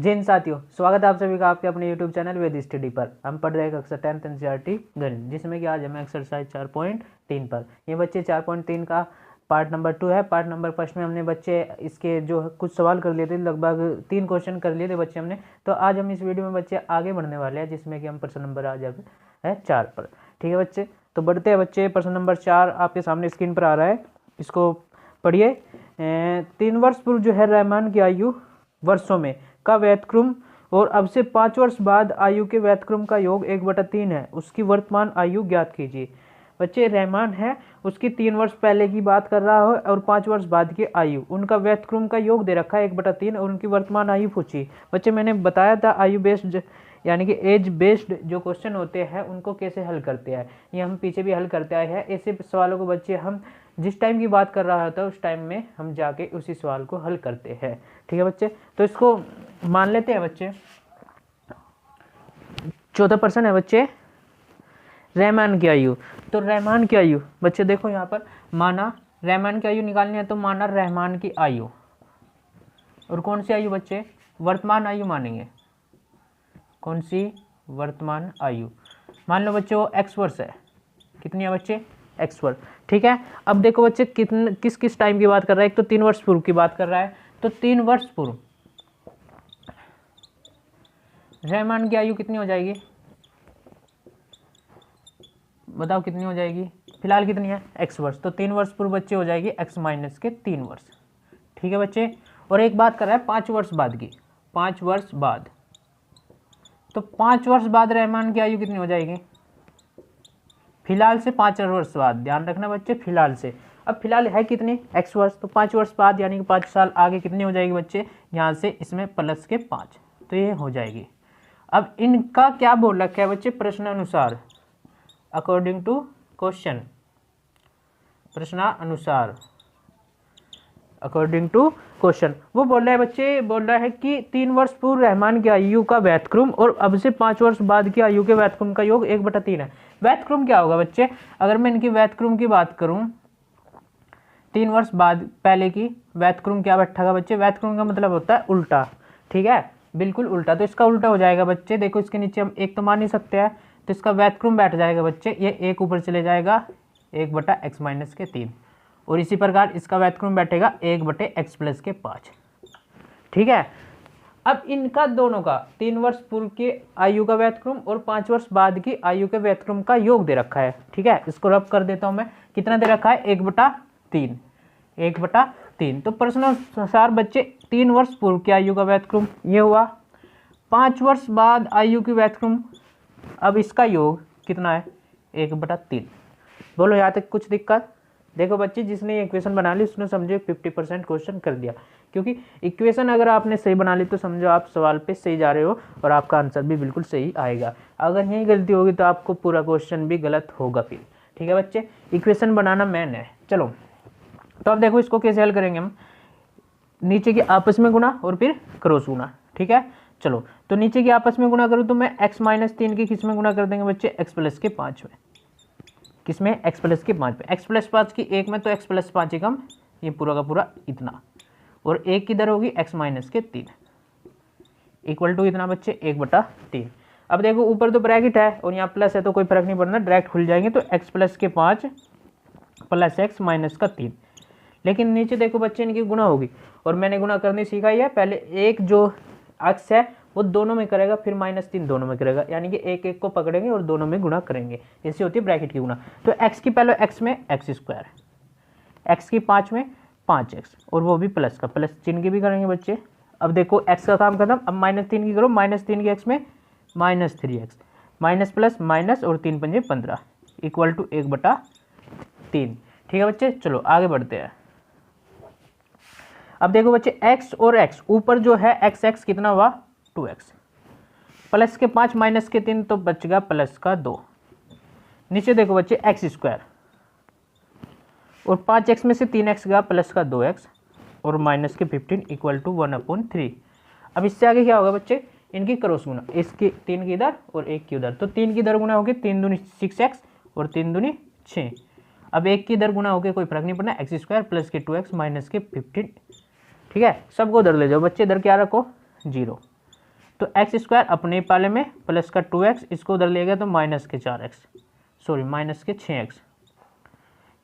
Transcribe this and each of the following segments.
जय हिंद साथियों, स्वागत है आप सभी का आपके अपने YouTube चैनल वेद स्टडी पर। हम पढ़ रहे हैं कक्षा 10th NCERT गणित, जिसमें कि आज हमें एक्सरसाइज 4.3 पर ये बच्चे 4.3 का पार्ट नंबर 2 है। पार्ट नंबर फर्स्ट में हमने बच्चे इसके जो कुछ सवाल कर लिए थे, लगभग 3 क्वेश्चन कर लिए थे बच्चे हमने। तो आज हम इस वीडियो में बच्चे आगे बढ़ने वाले हैं, जिसमें कि हम प्रश्न नंबर आज अब है 4 पर। ठीक है बच्चे, तो बढ़ते हैं बच्चे। प्रश्न नंबर 4 आपके सामने स्क्रीन पर आ रहा है, इसको पढ़िए। 3 वर्ष पूर्व जो है रहमान की आयु वर्षों में का व्यतक्रम और अब से 5 वर्ष बाद आयु के व्यतक्रम का योग 1/3 है। उसकी वर्तमान आयु ज्ञात कीजिए। बच्चे रहमान है, उसकी 3 वर्ष पहले की बात कर रहा है और 5 वर्ष बाद की आयु, उनका व्यतक्रम का योग दे रखा है 1/3 और उनकी वर्तमान आयु पूछी। बच्चे मैंने बताया था आयु बेस्ड यानी कि एज बेस्ड जो क्वेश्चन होते हैं उनको कैसे हल करते हैं, ये हम पीछे भी हल करते आए हैं। ऐसे सवालों को बच्चे हम जिस टाइम की बात कर रहा होता है उस टाइम में हम जाके उसी सवाल को हल करते हैं। ठीक है बच्चे, तो इसको मान लेते हैं बच्चे। चौथा प्रश्न है बच्चे रहमान की आयु। तो रहमान की आयु बच्चे देखो यहाँ पर माना रहमान की आयु निकालनी है, तो माना रहमान की आयु और कौन सी आयु बच्चे, वर्तमान आयु मानेंगे। कौन सी, वर्तमान आयु। मान लो बच्चे वो x वर्ष है, कितनी है बच्चे, x वर्ष। ठीक है, अब देखो बच्चे किस किस टाइम की बात कर रहा है। एक तो 3 वर्ष पूर्व की बात कर रहा है, तो 3 वर्ष पूर्व रहमान की आयु कितनी हो जाएगी, बताओ कितनी हो जाएगी। फिलहाल कितनी है, x वर्ष, तो 3 वर्ष पूर्व बच्चे हो जाएगी x माइनस के 3 वर्ष। ठीक है बच्चे, और एक बात कर रहा है 5 वर्ष बाद की, 5 वर्ष बाद, तो 5 वर्ष बाद रहमान की आयु कितनी हो जाएगी, फिलहाल से 5 वर्ष बाद। ध्यान रखना बच्चे, फिलहाल से। अब फिलहाल है कितनी, x वर्ष, तो 5 वर्ष बाद यानी कि 5 साल आगे कितनी हो जाएगी बच्चे, यहाँ से इसमें प्लस के 5, तो ये हो जाएगी। अब इनका क्या बोल रखा है बच्चे, प्रश्नानुसार, अकॉर्डिंग टू क्वेश्चन, प्रश्नानुसार, अकॉर्डिंग टू क्वेश्चन। वो बोल रहा है बच्चे, बोल रहा है कि 3 वर्ष पूर्व रहमान की आयु का व्यतक्रम और अब से 5 वर्ष बाद की आयु के व्यतक्रम का योग 1/3 है। व्यतक्रम क्या होगा बच्चे, अगर मैं इनकी व्यतक्रम की बात करूं, 3 वर्ष बाद पहले की व्यतक्रम क्या बैठेगा बच्चे, व्यतक्रम का मतलब होता है उल्टा। ठीक है, बिल्कुल उल्टा, तो इसका उल्टा हो जाएगा बच्चे। देखो इसके नीचे हम 1 तो मान नहीं सकते हैं, तो इसका व्यतक्रम बैठ जाएगा बच्चे, ये 1 ऊपर चले जाएगा 1/x माइनस के 3, और इसी प्रकार इसका व्यतक्रम बैठेगा 1/x प्लस के 5। ठीक है, अब इनका दोनों का 3 वर्ष पूर्व की आयु का व्यतक्रम और 5 वर्ष बाद की आयु के व्यतक्रम का योग दे रखा है। ठीक है, इसको रब कर देता हूं मैं, कितना दे रखा है, 1/3, 1/3। तो प्रश्नानुसार बच्चे 3 वर्ष पूर्व की आयु का व्यतक्रम ये हुआ, 5 वर्ष बाद आयु की व्यतक्रम, अब इसका योग कितना है, 1/3। बोलो यहाँ तक कुछ दिक्कत। देखो बच्चे, जिसने ये इक्वेशन बना ली उसने समझो 50% क्वेश्चन कर दिया, क्योंकि इक्वेशन अगर आपने सही बना ली तो समझो आप सवाल पे सही जा रहे हो और आपका आंसर भी बिल्कुल सही आएगा। अगर यही गलती होगी तो आपको पूरा क्वेश्चन भी गलत होगा फिर। ठीक है बच्चे, इक्वेशन बनाना मेन है। चलो, तो अब देखो इसको कैसे हल करेंगे हम, नीचे की आपस में गुना और फिर क्रॉस गुना। ठीक है, चलो, तो नीचे की आपस में गुना करूँ तो मैं x माइनस 3 की किस में गुना कर देंगे बच्चे, x प्लस के 5 में। किसमें, x प्लस के 5 में, x प्लस 5 की 1 में, तो x प्लस 5 एकम, ये पूरा का पूरा इतना, और 1 की दर होगी x माइनस के 3 इक्वल टू इतना बच्चे, 1/3। अब देखो ऊपर तो ब्रैकेट है और यहाँ प्लस है तो कोई फर्क नहीं पड़ना, डायरेक्ट खुल जाएंगे, तो x प्लस के 5 प्लस x माइनस का 3। लेकिन नीचे देखो बच्चे इनकी गुणा होगी, और मैंने गुणा करनी सिखाई है। पहले एक जो अक्स है वो दोनों में करेगा, फिर -3 दोनों में करेगा, यानी कि एक एक को पकड़ेंगे और दोनों में गुणा करेंगे। ऐसी होती है ब्रैकेट की गुणा। तो x की पहले x में x², x की 5 में 5x, और वो भी प्लस का, प्लस चिन्ह की भी करेंगे बच्चे। अब देखो x का काम खत्म, अब -3 की करो, -3 की x में -3x, माइनस प्लस माइनस और 3 पंजे 15 इक्वल टू 1/3। ठीक है बच्चे, चलो आगे बढ़ते हैं। अब देखो बच्चे x और x, ऊपर जो है x कितना हुआ, 2x, प्लस के 5 माइनस के 3 तो बचेगा प्लस का 2। नीचे देखो बच्चे x² और 5x में से 3x गया प्लस का 2x और माइनस के 15 इक्वल टू 1/3। अब इससे आगे क्या होगा बच्चे, इनकी क्रॉस गुना, इसकी 3 की इधर और 1 की उधर, तो 3 की इधर गुना होगी, 3 दूनी 6x और 3 दूनी 6। अब 1 की इधर गुना होगी, कोई फर्क नहीं पड़ना, x² प्लस के 2x माइनस के 15। ठीक है, सबको इधर ले जाओ बच्चे, इधर क्या रखो, 0, तो एक्स स्क्वायर अपने पाले में प्लस का 2x, इसको उधर ले गया तो माइनस के 4x, सॉरी माइनस के 6x,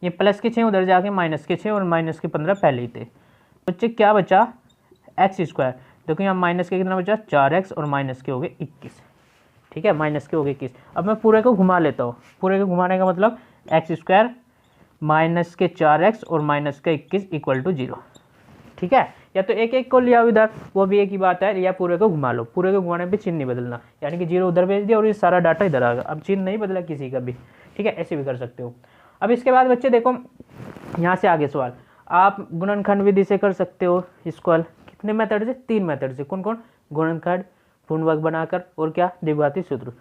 ये प्लस के 6 उधर जाके माइनस के 6 और माइनस के 15 पहले ही थे। बच्चे क्या बचा, एक्स स्क्वायर, देखो यहाँ माइनस के कितना बचा 4x और माइनस के हो गए 21, ठीक है, माइनस के हो गए 21। अब मैं पूरे को घुमा लेता हूँ, पूरे को घुमाने का मतलब एक्स स्क्वायर माइनस के 4x और माइनस के 21 इक्वल टू 0, ठीक है। या तो एक एक को लिया इधर, वो भी एक ही बात है, या पूरे को घुमा लो, पूरे को घुमाने पे चिन्ह नहीं बदलना, यानी कि 0 उधर भेज दिया और ये सारा डाटा इधर आ गया, अब चिन्ह नहीं बदला किसी का भी, ठीक है, ऐसे भी कर सकते हो। अब इसके बाद बच्चे देखो यहाँ से आगे सवाल, आप गुणनखंड विधि से कर सकते हो इसको, कितने मेथड से, 3 मेथड से, कौन कौन, गुणनखंड, पूर्णवर्ग बनाकर और क्या, द्विघाती सूत्र।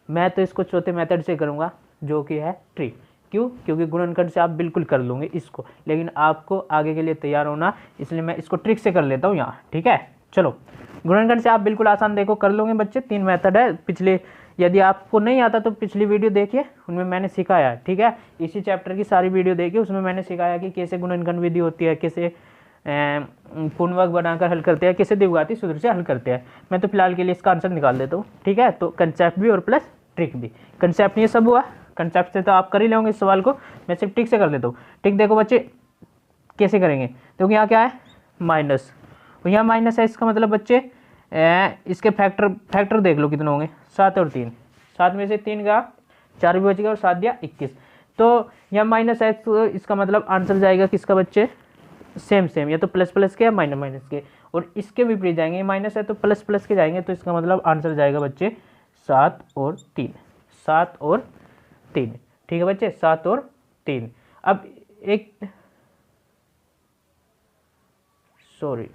मैं तो इसको चौथे मेथड से करूँगा जो कि है ट्रिक, क्यों, क्योंकि गुणनखंड से आप बिल्कुल कर लोगे इसको, लेकिन आपको आगे के लिए तैयार होना, इसलिए मैं इसको ट्रिक से कर लेता हूँ यहाँ, ठीक है। चलो गुणनखंड से आप बिल्कुल आसान देखो कर लोगे बच्चे, 3 मेथड है, पिछले यदि आपको नहीं आता तो पिछली वीडियो देखिए, उनमें मैंने सिखाया है, ठीक है, इसी चैप्टर की सारी वीडियो देखिए, उसमें मैंने सिखाया कि कैसे गुणनखंड विधि होती है, कैसे पूर्णवर्ग बनाकर हल करते हैं, कैसे द्विघाती सूत्र से हल करते हैं। मैं तो फिलहाल के लिए इसका आंसर निकाल देता हूँ, ठीक है। तो कंसेप्ट भी और प्लस ट्रिक भी, कंसेप्ट ये सब हुआ, कंसेप्ट से तो आप कर ही लेंगे इस सवाल को, मैं सिर्फ ट्रिक से कर देता हूँ। ट्रिक देखो बच्चे कैसे करेंगे, तो यहाँ क्या है माइनस, और यहाँ माइनस है, इसका मतलब बच्चे इसके फैक्टर देख लो कितने होंगे, 7 और 3, 7 में से 3 का 4 भी बच गया और 7 दिया 21, तो यहाँ माइनस है, तो इसका मतलब आंसर जाएगा किसका बच्चे, सेम सेम, या तो प्लस प्लस के या माइनस माइनस के, और इसके विपरीत जाएंगे, माइनस है तो प्लस प्लस के जाएंगे, तो इसका मतलब आंसर जाएगा बच्चे 7 और 3, 7 और 3, ठीक है बच्चे, 7 और 3। अब एक सॉरी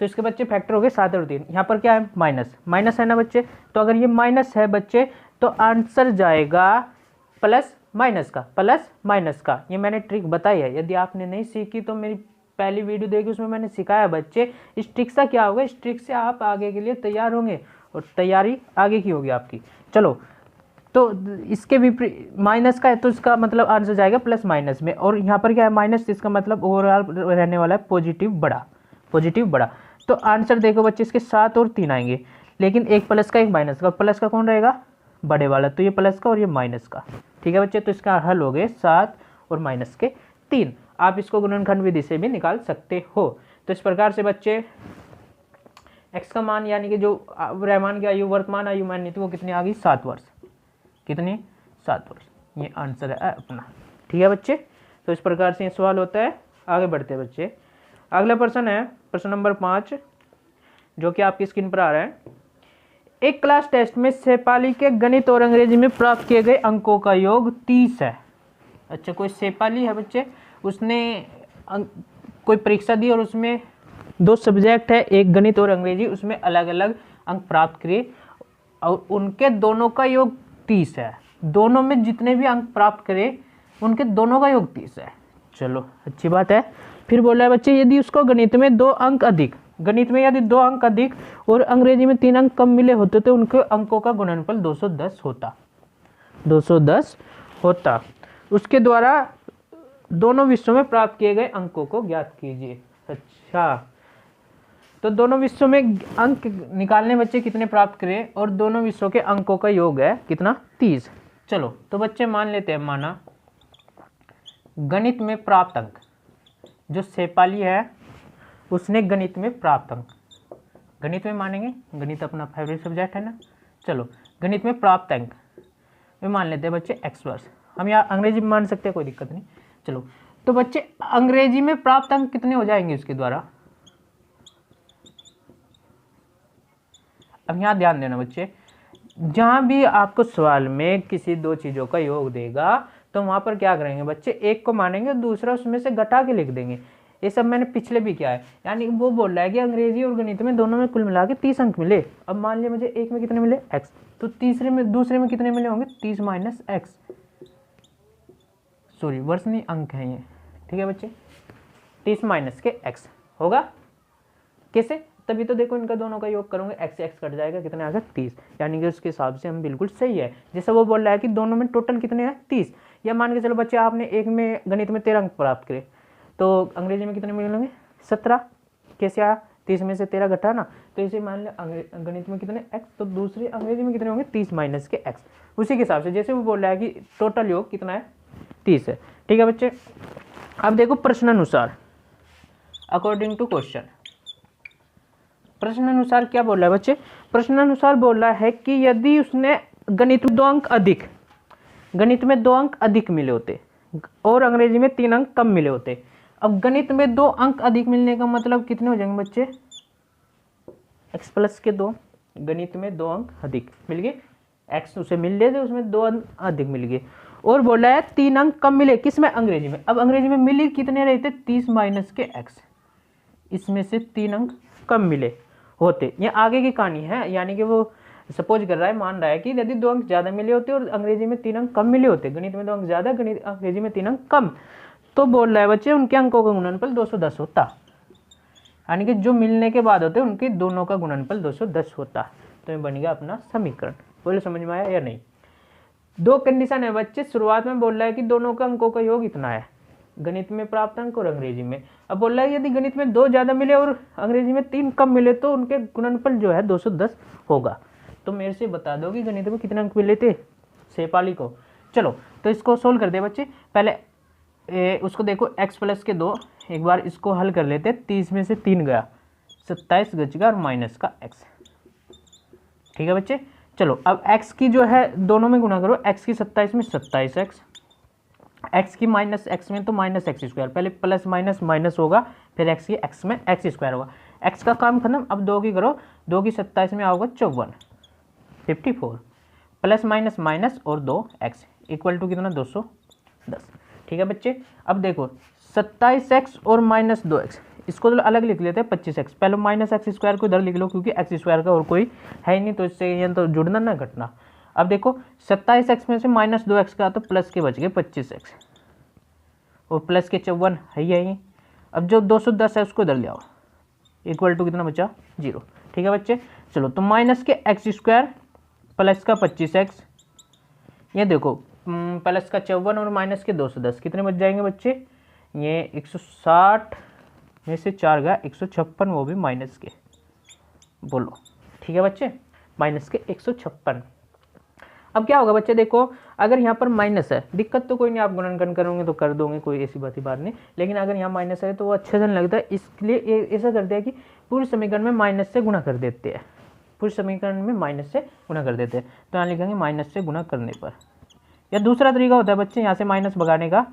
तो इसके बच्चे फैक्टर हो गए 7 और 3, यहाँ पर क्या है माइनस, माइनस है ना बच्चे, तो अगर ये माइनस है बच्चे तो आंसर जाएगा प्लस माइनस का, प्लस माइनस का, ये मैंने ट्रिक बताई है, यदि आपने नहीं सीखी तो मेरी पहली वीडियो देखी, उसमें मैंने सिखाया बच्चे, इस ट्रिक से क्या होगा, इस ट्रिक से आप आगे के लिए तैयार होंगे और तैयारी आगे की होगी आपकी। चलो तो इसके विपरीत माइनस का है तो इसका मतलब आंसर जाएगा प्लस माइनस में, और यहाँ पर क्या है माइनस, इसका मतलब ओवरऑल रहने वाला है पॉजिटिव बड़ा, पॉजिटिव बड़ा, तो आंसर देखो बच्चे इसके 7 और 3 आएंगे, लेकिन एक प्लस का एक माइनस का, प्लस का कौन रहेगा बड़े वाला, तो ये प्लस का और ये माइनस का, ठीक है बच्चे। तो इसका हल हो गए 7 और माइनस के 3, आप इसको गुणनखंड विधि से भी निकाल सकते हो। तो इस प्रकार से बच्चे x का मान यानी कि जो रहमान की आयु, वर्तमान आयु मानी थी वो कितनी आ गई 7 वर्ष, कितनी 7 वर्ष, ये आंसर है अपना, ठीक है बच्चे। तो इस प्रकार से ये सवाल होता है, आगे बढ़ते हैं बच्चे। अगला प्रश्न है प्रश्न नंबर 5, जो कि आपकी स्क्रीन पर आ रहा है। एक क्लास टेस्ट में शेफाली के गणित और अंग्रेजी में प्राप्त किए गए अंकों का योग 30 है। अच्छा, कोई शेफाली है बच्चे, उसने कोई परीक्षा दी और उसमें 2 सब्जेक्ट है, एक गणित और अंग्रेजी, उसमें अलग अलग अंक प्राप्त किए और उनके दोनों का योग 30 है, दोनों में जितने भी अंक प्राप्त करे उनके दोनों का योग 30 है। चलो अच्छी बात है। फिर बोला है बच्चे यदि उसको गणित में 2 अंक अधिक, गणित में यदि 2 अंक अधिक और अंग्रेजी में 3 अंक कम मिले होते तो उनके अंकों का गुणनफल 210 होता, 210 होता। उसके द्वारा दोनों विषयों में प्राप्त किए गए अंकों को ज्ञात कीजिए। अच्छा, तो दोनों विषयों में अंक निकालने बच्चे कितने प्राप्त करें, और दोनों विषयों के अंकों का योग है कितना 30। चलो तो बच्चे मान लेते हैं, माना गणित में प्राप्त अंक, जो शेफाली है उसने गणित में प्राप्त अंक, गणित में मानेंगे, गणित अपना फेवरेट सब्जेक्ट है ना। चलो गणित में प्राप्त अंक में मान लेते हैं बच्चे x वर्ष, हम यहाँ अंग्रेजी में मान सकते हैं, कोई दिक्कत नहीं। चलो तो बच्चे अंग्रेजी में प्राप्त अंक कितने हो जाएंगे उसके द्वारा, अब यहाँ ध्यान देना बच्चे, जहाँ भी आपको सवाल में किसी 2 चीज़ों का योग देगा तो वहाँ पर क्या करेंगे बच्चे, एक को मानेंगे दूसरा उसमें से घटा के लिख देंगे। ये सब मैंने पिछले भी किया है, यानी वो बोल रहा है कि अंग्रेजी और गणित में दोनों में कुल मिला के 30 अंक मिले। अब मान लिया मुझे एक में कितने मिले x, तो दूसरे में कितने मिले होंगे 30 माइनस x, सॉरी वर्ष नहीं अंक है ये, ठीक है बच्चे, 30 माइनस के x होगा, कैसे तभी तो देखो इनका दोनों का योग करोगे x x कट जाएगा, कितना आ गया 30, यानी कि उसके हिसाब से हम बिल्कुल सही है। जैसे वो बोल रहा है कि दोनों में टोटल कितने हैं 30, या मान के चलो बच्चे आपने एक में गणित में 13 अंक प्राप्त करे तो अंग्रेजी में कितने मिलेंगे 17, कैसे आया 30 में से 13 घटा ना, तो इसे मान लिया गणित में कितने x, तो दूसरी अंग्रेजी में कितने होंगे 30 माइनस के x, उसी के हिसाब से जैसे वो बोल रहा है कि टोटल योग कितना है 30 है। ठीक है बच्चे, अब देखो प्रश्नानुसार अकॉर्डिंग टू क्वेश्चन, प्रश्नानुसार क्या बोल रहा है बच्चे, प्रश्नानुसार बोल रहा है कि यदि उसने गणित में 2 अंक अधिक, गणित में 2 अंक अधिक मिले होते और अंग्रेजी में 3 अंक कम मिले होते। अब गणित में 2 अंक अधिक मिलने का मतलब कितने हो जाएंगे बच्चे, x प्लस के 2, गणित में 2 अंक अधिक मिल गए, x उसे मिल गए थे उसमें 2 अंक अधिक मिल गए, और बोला है 3 अंक कम मिले किसमें अंग्रेजी में। अब अंग्रेजी में मिली कितने रहते 30 माइनस के x, इसमें से 3 अंक कम मिले होते। ये आगे की कहानी है, यानी कि वो सपोज कर रहा है, मान रहा है कि यदि 2 अंक ज़्यादा मिले होते और अंग्रेजी में 3 अंक कम मिले होते, गणित में 2 अंक ज़्यादा गणित अंग्रेजी में 3 अंक कम, तो बोल रहा है बच्चे उनके अंकों का गुणनफल 210 होता, यानी कि जो मिलने के बाद होते उनके दोनों का गुणनफल 210 होता। तो ये बन गया अपना समीकरण। बोले समझ में आया या नहीं। 2 कंडीशन है बच्चे, शुरुआत में बोल रहा है कि दोनों का अंकों का योग इतना है, गणित में प्राप्त अंक और अंग्रेजी में। अब बोल रहा है यदि गणित में 2 ज़्यादा मिले और अंग्रेजी में 3 कम मिले तो उनके गुणनफल जो है 210 होगा। तो मेरे से बता दो कि गणित में कितने अंक मिले थे शेफाली को। चलो तो इसको सोल्व कर दे बच्चे, पहले उसको देखो x प्लस के 2, एक बार इसको हल कर लेते, 30 में से 3 गया 27 बचेगा और माइनस का x। ठीक है बच्चे, चलो अब x की जो है दोनों में गुणा करो, x की 27 में 27x, x की माइनस x में तो माइनस एक्स स्क्वायर, पहले प्लस माइनस माइनस होगा, फिर x की x में एक्स स्क्वायर होगा। x का काम खत्म, अब 2 की करो, 2 की 27 में आओगे 54, 54 प्लस माइनस माइनस और 2x इक्वल टू कितना 210। ठीक है बच्चे, अब देखो 27x और माइनस 2x, इसको तो अलग लिख लेते हैं 25x, पहले माइनस एक्स स्क्वायर को इधर लिख लो क्योंकि एक्स स्क्वायर का और कोई है ही नहीं, तो इससे ये तो जुड़ना ना घटना। अब देखो 27x में से माइनस 2x का तो प्लस के बच गए 25x, और प्लस के 54 है ही। अब जो 210 है उसको इधर ले आओ, इक्वल टू कितना बचा 0। ठीक है बच्चे, चलो तो माइनस के एक्स स्क्वायर प्लस का 25x, ये देखो प्लस का 54 और माइनस के 210 कितने बच जाएंगे बच्चे, ये 160 में से 4 गया 156, वो भी माइनस के, बोलो। ठीक है बच्चे, माइनस के 156। अब क्या होगा बच्चे, देखो अगर यहाँ पर माइनस है, दिक्कत तो कोई नहीं, आप गुणनखंड करोगे तो कर दोगे, कोई ऐसी बात नहीं, लेकिन अगर यहाँ माइनस है तो वो अच्छे से नहीं लगता है, इसलिए ऐसा करते हैं कि पूरे समीकरण में माइनस से गुणा कर देते हैं, पूरे समीकरण में माइनस से गुणा कर देते हैं। तो यहाँ लिखेंगे माइनस से गुणा करने पर, या दूसरा तरीका होता है बच्चे यहाँ से माइनस भगाने का,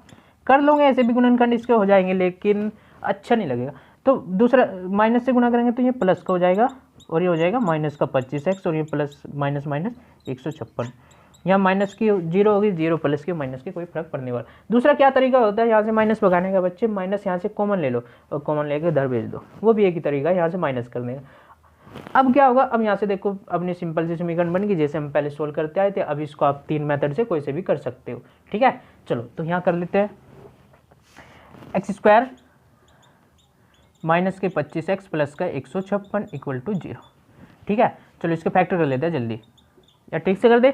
कर लोगे ऐसे भी गुणनखंड इसके हो जाएंगे, लेकिन अच्छा नहीं लगेगा। तो दूसरा माइनस से गुणा करेंगे तो ये प्लस का हो जाएगा, और ये हो जाएगा माइनस का 25x, और ये प्लस माइनस माइनस 156, यहाँ माइनस की 0 होगी, 0 प्लस की माइनस की कोई फर्क पड़ने वाला। दूसरा क्या तरीका होता है यहाँ से माइनस भगाने का बच्चे, माइनस यहाँ से कॉमन ले लो और कॉमन लेके इधर भेज दो, वो भी एक ही तरीका है यहाँ से माइनस करने का। अब क्या होगा, अब यहाँ से देखो अपनी सिंपल सी समीकरण बन गई, जैसे हम पहले सोल्व करते आए थे। अब इसको आप 3 मेथड से कोई से भी कर सकते हो। ठीक है, चलो तो यहाँ कर लेते हैं, एक्स स्क्वायर माइनस के 25x प्लस का 156 इक्वल टू 0। ठीक है, चलो इसके फैक्टर कर लेते हैं जल्दी, या ठीक से कर दे,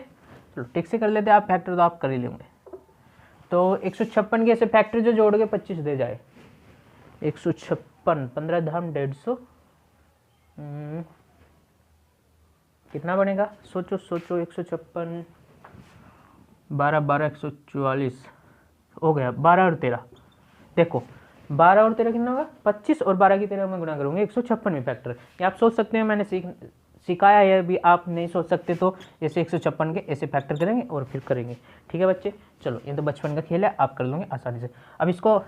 चलो ठीक से कर लेते हैं, आप फैक्टर तो आप कर ही लेंगे। तो 156 के ऐसे फैक्टर जो जोड़ के 25 दे जाए, 156 15 धाम 150, कितना बनेगा सोचो सोचो, 156 12 12 144 हो गया, 12 और 13, देखो 12 और 13 कितना होगा 25, और 12 की 13 में गुणा करूँगे 156 में फैक्टर। ये आप सोच सकते हैं, मैंने सिखाया है, भी आप नहीं सोच सकते तो ऐसे 156 के ऐसे फैक्टर करेंगे और फिर करेंगे। ठीक है बच्चे, चलो ये तो बचपन का खेल है, आप कर लोगे आसानी से। अब इसको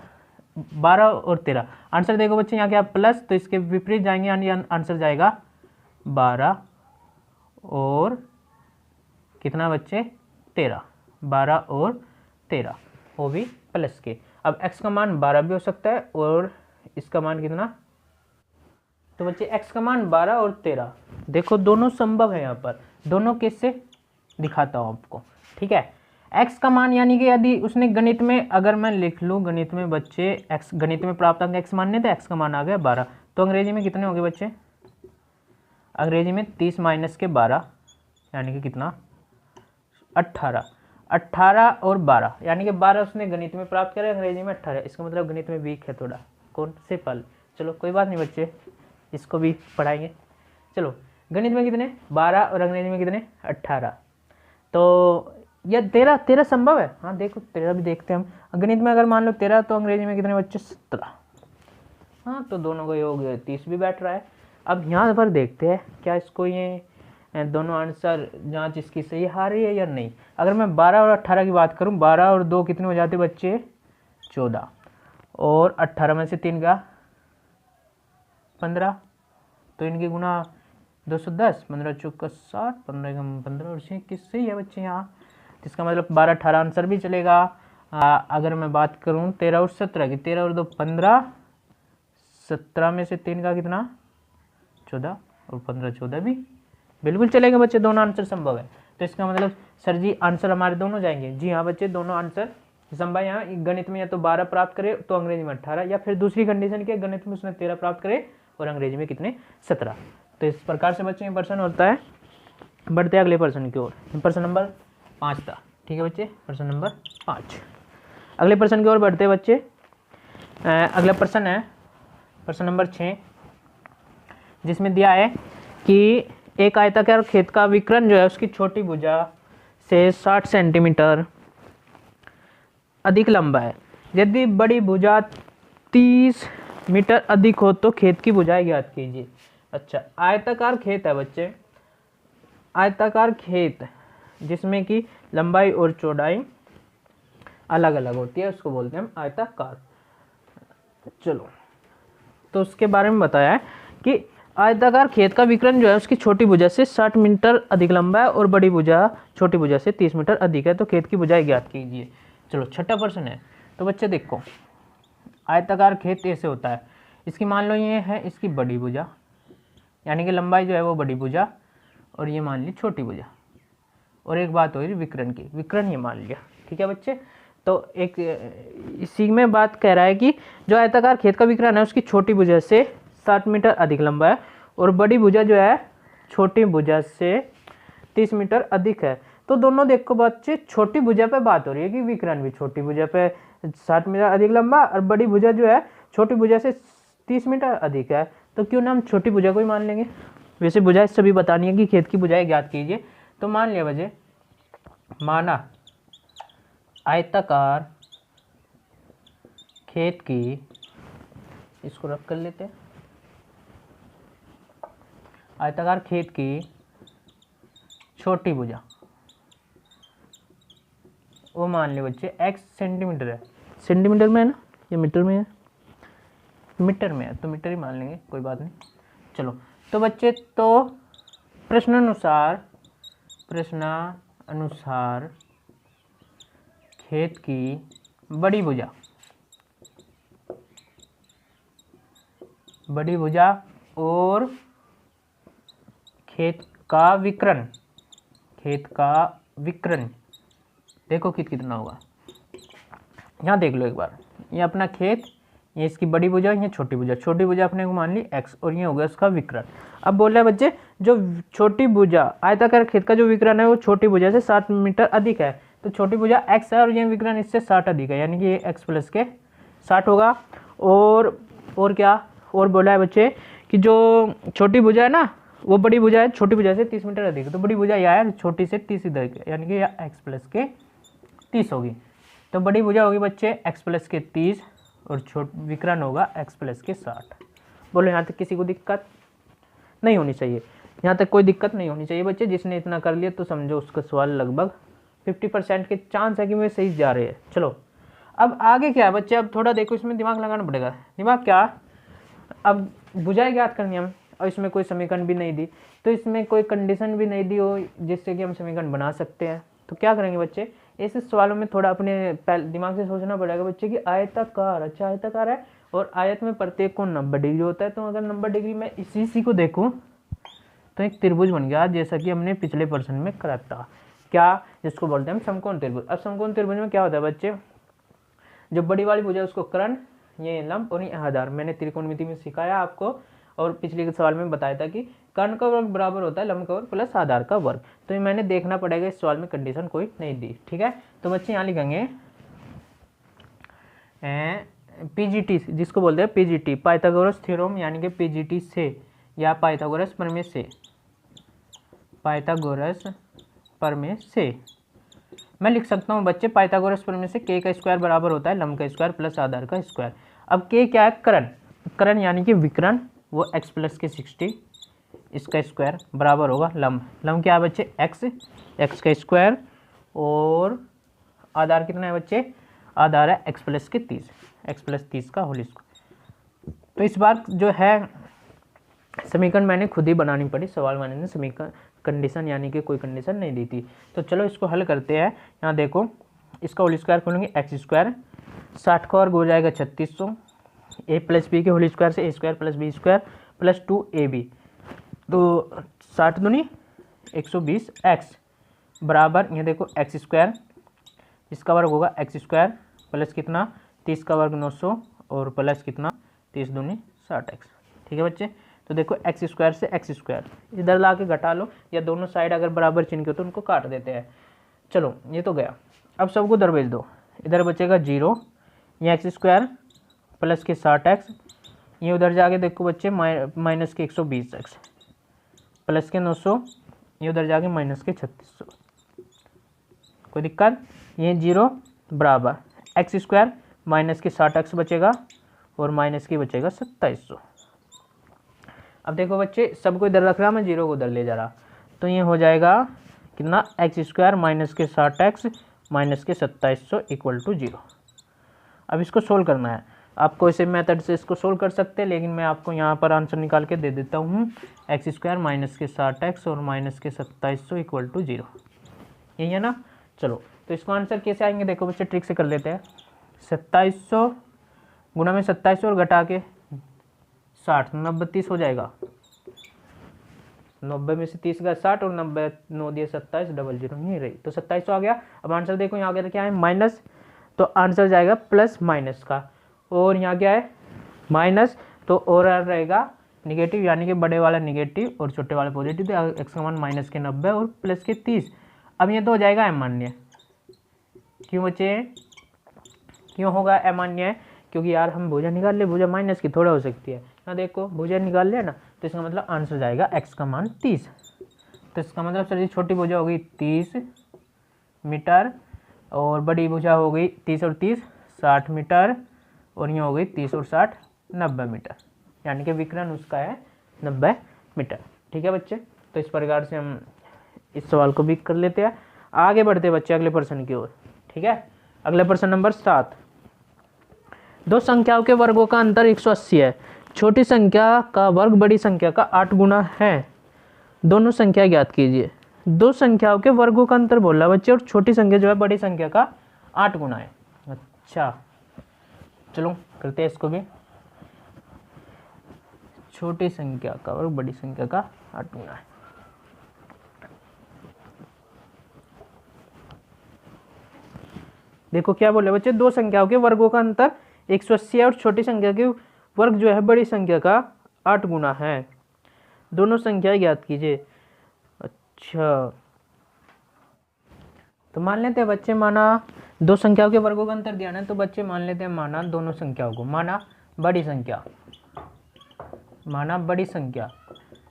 12 और 13 आंसर देखो बच्चे, यहाँ क्या प्लस, तो इसके विपरीत जाएंगे, यानी आंसर जाएगा 12 और कितना बच्चे 13, 12 और 13, वो भी प्लस के। अब x का मान 12 भी हो सकता है, और इसका मान कितना, तो बच्चे x का मान 12 और 13, देखो दोनों संभव है, यहाँ पर दोनों केस से दिखाता हूँ आपको। ठीक है, x का मान यानी कि यदि उसने गणित में, अगर मैं लिख लूँ गणित में बच्चे x, गणित में प्राप्त अंक x मानने थे, x का मान आ गया 12, तो अंग्रेजी में कितने हो गए बच्चे अंग्रेजी में 30 माइनस के 12 यानी कि कितना 18। 18 और 12 यानी कि 12 उसने गणित में प्राप्त करे, अंग्रेजी में 18। इसका मतलब गणित में वीक है थोड़ा। कौन से पल, चलो कोई बात नहीं बच्चे, इसको भी पढ़ाएंगे। चलो गणित में कितने 12 और अंग्रेजी में कितने 18। तो यह 13 संभव है। हाँ देखो 13 भी देखते हैं हम। गणित में अगर मान लो 13 तो अंग्रेजी में कितने बच्चे 17। हाँ तो दोनों का योग 30 भी बैठ रहा है। अब यहाँ पर देखते हैं क्या इसको ये दोनों आंसर जांच इसकी सही आ रही है या नहीं। अगर मैं 12 और 18 की बात करूँ, 12 और 2 कितने हो जाते बच्चे 14, और 18 में से 3 का 15, तो इनकी गुना 210, 15 चौका 60, 15 कम 15 और 6 सही है बच्चे यहाँ। तो इसका मतलब 12 18 आंसर भी चलेगा। अगर मैं बात करूँ 13 और 17 की, 13 और 2 15, 17 में से 3 का कितना 14 और 15 14 भी बिल्कुल चलेगा बच्चे, दोनों आंसर संभव है। तो इसका मतलब सर जी आंसर हमारे दोनों जाएंगे। जी हाँ बच्चे, दोनों आंसर संभव। यहाँ गणित में या तो 12 प्राप्त करे तो अंग्रेजी में 18, या फिर दूसरी कंडीशन के गणित में उसने 13 प्राप्त करे और अंग्रेजी में कितने 17। तो इस प्रकार से बच्चे प्रश्न होता है। बढ़ते अगले प्रश्न की ओर। प्रश्न नंबर 5 था, ठीक है बच्चे, प्रश्न नंबर 5। अगले प्रश्न की ओर बढ़ते बच्चे। अगला प्रश्न है प्रश्न नंबर 6, जिसमें दिया है कि एक आयताकार खेत का विकर्ण जो है उसकी छोटी भुजा से 60 सेंटीमीटर अधिक लंबा है। यदि बड़ी भुजा 30 मीटर अधिक हो तो खेत की भुजाएं ज्ञात कीजिए। अच्छा, आयताकार खेत है बच्चे, आयताकार खेत जिसमें कि लंबाई और चौड़ाई अलग अलग होती है, उसको बोलते हैं हम आयताकार। चलो तो उसके बारे में बताया है कि आयताकार खेत का विकर्ण जो है उसकी छोटी भुजा से 60 मीटर अधिक लंबा है और बड़ी भुजा छोटी भुजा से 30 मीटर अधिक है, तो खेत की भुजाएं ज्ञात कीजिए। चलो छठा प्रश्न है। तो बच्चे देखो, आयताकार खेत ऐसे होता है, इसकी मान लो ये है इसकी बड़ी भुजा, यानी कि लंबाई जो है वो बड़ी भुजा, और ये मान ली छोटी भुजा। और एक बात हो रही विकर्ण की, विकर्ण ये मान लिया, ठीक है बच्चे। तो एक इसी में बात कह रहा है कि जो आयताकार खेत का विकर्ण है उसकी छोटी भुजा से 60 मीटर अधिक लंबा है और बड़ी भुजा जो है छोटी भुजा से 30 मीटर अधिक है। तो दोनों देखो बच्चे, छोटी भुजा पे बात हो रही है कि विकर्ण भी छोटी भुजा पे 60 मीटर अधिक लंबा और बड़ी भुजा जो है छोटी भुजा से 30 मीटर अधिक है, तो क्यों ना हम छोटी भुजा को ही मान लेंगे। वैसे भुजाएं सभी बतानी है कि खेत की भुजाएं ज्ञात कीजिए, तो मान लिया बच्चे, माना आयताकार खेत की, इसको रख कर लेते हैं, आयताकार खेत की छोटी भुजा वो मान लिया बच्चे x सेंटीमीटर है। सेंटीमीटर में है ना, ये मीटर में है, मीटर में है तो मीटर ही मान लेंगे, कोई बात नहीं। चलो तो बच्चे, तो प्रश्नानुसार खेत की बड़ी भुजा और खेत का विकर्ण देखो कितना होगा। यहाँ देख लो एक बार, ये अपना खेत, ये इसकी बड़ी भुजा, ये छोटी भुजा अपने को मान ली x, और ये हो गया उसका विकर्ण। अब बोल रहे हैं बच्चे, जो छोटी भुजा आयताकार खेत का जो विकर्ण है वो छोटी भुजा से 60 मीटर अधिक है, तो छोटी भुजा x है और ये विकर्ण इससे 60 अधिक है, यानी कि ये x प्लस के 60 होगा। और क्या और बोला है बच्चे कि जो छोटी भुजा है ना वो बड़ी भुजा है छोटी भुजा से 30 मीटर अधिक है, तो बड़ी भुजा यह है छोटी से 30 अधिक है, यानी कि यह x प्लस के 30 होगी। तो बड़ी भुजा होगी बच्चे x प्लस के 30 और विकर्ण होगा x प्लस के 60। बोलो यहाँ तक किसी को दिक्कत नहीं होनी चाहिए, यहाँ तक कोई दिक्कत नहीं होनी चाहिए बच्चे। जिसने इतना कर लिया तो समझो उसका सवाल लगभग 50% के चांस है कि वे सही जा रहे हैं। चलो अब आगे क्या है बच्चे, अब थोड़ा देखो, इसमें दिमाग लगाना पड़ेगा। दिमाग क्या, अब भुजाएं ज्ञात करनी हम, और इसमें कोई समीकरण भी नहीं दी, तो इसमें कोई कंडीशन भी नहीं दी हो जिससे कि हम समीकरण बना सकते हैं। तो क्या करेंगे बच्चे, ऐसे सवालों में थोड़ा अपने दिमाग से सोचना पड़ेगा बच्चे कि आयताकार, अच्छा आयताकार है और आयत में प्रत्येक को 90 डिग्री होता है, तो अगर 90 डिग्री में इसी को देखूं तो एक त्रिभुज बन गया, जैसा कि हमने पिछले प्रश्न में करा था, क्या जिसको बोलते हैं हम समकोण त्रिभुज। अब समकोण त्रिभुज में क्या होता है बच्चे, जो बड़ी वाली भुजा उसको कर्ण, ये लंब और ये आधार, मैंने त्रिकोणमिति में सिखाया आपको, और पिछले के सवाल में बताया था कि कर्ण का वर्ग बराबर होता है लंब का वर्ग प्लस आधार का वर्ग। तो ये मैंने देखना पड़ेगा, इस सवाल में कंडीशन कोई नहीं दी। ठीक है, तो बच्चे यहाँ लिखेंगे पीजीटी, जिसको बोलते हैं पीजीटी, पाइथागोरस थ्योरम यानी कि पीजीटी से या पाइथागोरस प्रमेय से, पाइथागोरस प्रमेय से मैं लिख सकता हूँ बच्चे पाइथागोरस प्रमेय से k का स्क्वायर बराबर होता है लंब का स्क्वायर प्लस आधार का स्क्वायर। अब k क्या है? कर्ण, कर्ण यानी कि विकर्ण, वो x प्लस के 60 इसका स्क्वायर बराबर होगा लंब, लंब क्या है बच्चे? x, x का स्क्वायर, और आधार कितना है बच्चे? आधार है x प्लस के 30, x प्लस 30 का होल स्क्वायर। तो इस बार जो है समीकरण मैंने खुद ही बनानी पड़ी, सवाल वाले ने समीकरण कंडीशन यानी कि कोई कंडीशन नहीं दी थी। तो चलो इसको हल करते हैं। यहाँ देखो, इसका होल स्क्वायर खोलेंगे x स्क्वायर, 60 का वर्ग हो जाएगा 3600, a प्लस बी के होल स्क्वायर से a square plus B square plus 2ab, तो 60 दूनी 120 x बराबर, ये देखो x स्क्वायर, इसका वर्ग होगा x स्क्वायर प्लस कितना 30 का वर्ग 900 और प्लस कितना 30 दूनी 60x। ठीक है बच्चे, तो देखो x स्क्वायर से x स्क्वायर इधर ला के घटा लो, या दोनों साइड अगर बराबर चिन्ह के हो तो उनको काट देते हैं। चलो ये तो गया, अब सबको उधर भेज दो, इधर बचेगा 0, ये x स्क्वायर प्लस के 60x, ये उधर जाके देखो बच्चे माइनस के 120x प्लस के 900, ये उधर जाके माइनस के 3600, कोई दिक्कत? ये 0 बराबर x स्क्वायर माइनस के 60x बचेगा और माइनस की बचेगा 2700। अब देखो बच्चे, सबको इधर रख रहा, मैं 0 को उधर ले जा रहा, तो ये हो जाएगा कितना? x स्क्वायर माइनस के 60x माइनस के 2700 इक्वल टू 0। अब इसको सोल्व करना है, आपको इसे मेथड से इसको सोल्व कर सकते हैं, लेकिन मैं आपको यहाँ पर आंसर निकाल के दे देता हूँ। x स्क्वायर माइनस के 60x और माइनस के 2700 इक्वल टू 0, यही है ना। चलो तो इसको आंसर कैसे आएंगे, देखो बच्चे ट्रिक से कर लेते हैं। 2700 गुणा में 2700 और घटा के 60, 90 30 हो जाएगा, 90 में से 30 गया 60 और 90 9 दिए 27, डबल 0 नहीं रही, तो 2700 आ गया। अब आंसर देखो, यहाँ क्या है? माइनस, तो आंसर जाएगा प्लस माइनस का, और यहाँ क्या है? माइनस, तो और रहेगा निगेटिव, यानी कि बड़े वाला निगेटिव और छोटे वाला पॉजिटिव, तो एक्स का मान माइनस के 90 और प्लस के 30। अब ये तो हो जाएगा अमान्य, क्यों बच्चे? क्यों होगा अमान्य? क्योंकि यार हम भुजा निकाल ले, भुजा माइनस की थोड़ा हो सकती है ना, देखो भुजा निकाल लिया ना, तो इसका मतलब आंसर जाएगा x का मान 30। तो इसका मतलब सर जी छोटी भुजा हो गई 30 मीटर और बड़ी भुजा हो गई 30 और 30 60 मीटर, और ये हो गई 30 और 60 90 मीटर, यानी कि विकर्ण उसका है 90 मीटर। ठीक है बच्चे, तो इस प्रकार से हम इस सवाल को भी कर लेते हैं। आगे बढ़ते बच्चे अगले प्रश्न की ओर। ठीक है, अगले प्रश्न नंबर 7, दो संख्याओं के वर्गों का अंतर 180 है, छोटी संख्या का वर्ग बड़ी संख्या का 8 गुना है, दोनों संख्या ज्ञात कीजिए। दो संख्याओं के वर्गों का अंतर बोला बच्चे, और छोटी संख्या जो है बड़ी संख्या का 8 गुना है। अच्छा चलो करते हैं इसको भी, छोटी संख्या का वर्ग बड़ी संख्या का 8 गुना है। देखो क्या बोले बच्चे, दो संख्याओं के वर्गों का अंतर 180 है और छोटी संख्या के वर्ग जो है बड़ी संख्या का 8 गुना है, दोनों संख्याएं ज्ञात कीजिए। अच्छा तो मान लेते हैं बच्चे, माना दो संख्याओं के वर्गों का अंतर दिया ना, तो बच्चे मान लेते हैं माना दोनों संख्याओं को, माना बड़ी संख्या, माना बड़ी संख्या,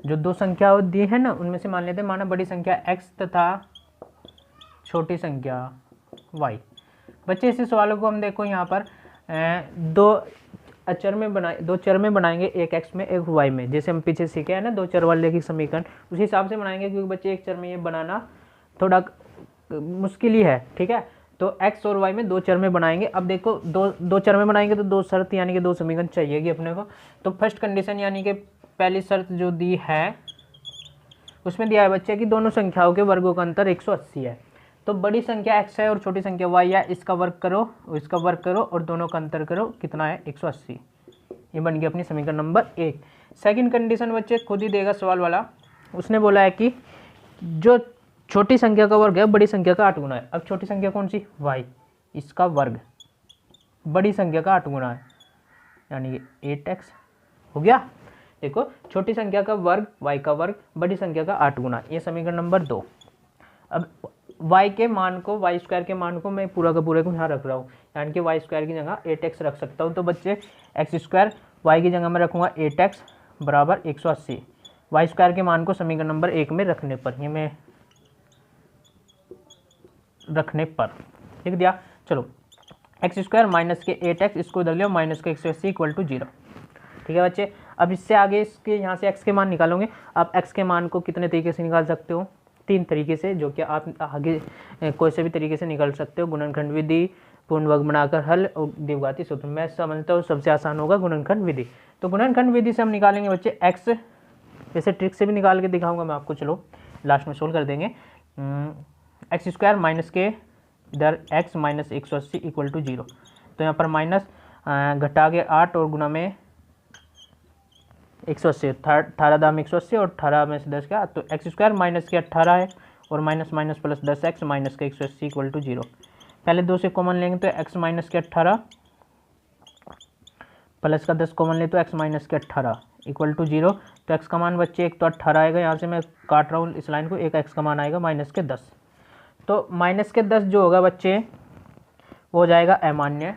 जो दो संख्या दी है ना उनमें से मान लेते हैं माना बड़ी संख्या x तथा छोटी संख्या y। बच्चे इस सवालों को हम देखो यहाँ पर दो चर में बनाएंगे, एक x में एक y में, जैसे हम पीछे सीखे हैं ना दो चर वाले की समीकरण, उसी हिसाब से बनाएंगे, क्योंकि बच्चे एक चर में ये बनाना थोड़ा मुश्किल ही है। ठीक है, तो x और y में दो चर में बनाएंगे। अब देखो दो चर में बनाएंगे तो दो शर्त यानी कि दो समीकरण चाहिएगी अपने को। तो फर्स्ट कंडीशन यानी कि पहली शर्त जो दी है उसमें दिया है बच्चे कि दोनों संख्याओं के वर्गों का अंतर 180 है। तो बड़ी संख्या x है और छोटी संख्या y है, इसका वर्ग करो और इसका वर्ग करो और दोनों का अंतर करो, कितना है 180। ये बन गया अपनी समीकरण नंबर 1। सेकंड कंडीशन बच्चे खुद ही देगा सवाल वाला, उसने बोला है कि जो छोटी संख्या का वर्ग है बड़ी संख्या का 8 गुना है। अब छोटी संख्या कौन सी? y, इसका वर्ग बड़ी संख्या का 8 गुना है, यानी कि 8x हो गया। देखो छोटी संख्या का वर्ग y का वर्ग बड़ी संख्या का 8 गुना, ये समीकरण नंबर 2। अब y के मान को y स्क्वायर के मान को मैं पूरा का पूरा को यहाँ रख रहा हूँ, यानी कि y स्क्वायर की जगह 8x रख सकता हूँ। तो बच्चे x स्क्वायर y की जगह मैं रखूँगा 8x बराबर 180 y स्क्वायर के मान को समीकरण नंबर 1 में रखने पर, ये मैं रखने पर लिख दिया। चलो एक्स स्क्वायर माइनस के 8x, इसको इधर लिया माइनस के 180 इक्वल टू 0। ठीक है बच्चे, अब इससे आगे इसके यहाँ से x के मान निकालोगे। आप x के मान को कितने तरीके से निकाल सकते हो? 3 तरीके से, जो कि आप आगे कोई से भी तरीके से निकाल सकते हो। गुणनखंड विधि, पूर्ण वर्ग बनाकर हल और द्विघाती सूत्र। मैं समझता हूँ सबसे आसान होगा गुणनखंड विधि। तो गुणनखंड विधि से हम निकालेंगे बच्चे x, वैसे ट्रिक से भी निकाल के दिखाऊंगा मैं आपको, चलो लास्ट में सोल्व कर देंगे। एक्स स्क्वायर माइनस के इधर x माइनस 180 इक्वल टू 0। तो यहाँ पर माइनस घटा के 8 और गुना में 180, 18 दाम 180 और 18 में से 10 क्या, तो एक्स स्क्वायर माइनस के 18 है और minus minus plus 10x minus के 180 इक्वल टू 0। पहले 2 से कॉमन लेंगे तो x माइनस के 18 प्लस का 10 कॉमन ले तो x माइनस के 18 इक्वल टू 0। तो x का मान बच्चे एक तो 18 आएगा, यहाँ से मैं काट रहा हूँ इस लाइन को, एक x का मान आएगा माइनस के 10। तो माइनस के 10 जो होगा बच्चे वो हो जाएगा अमान्य।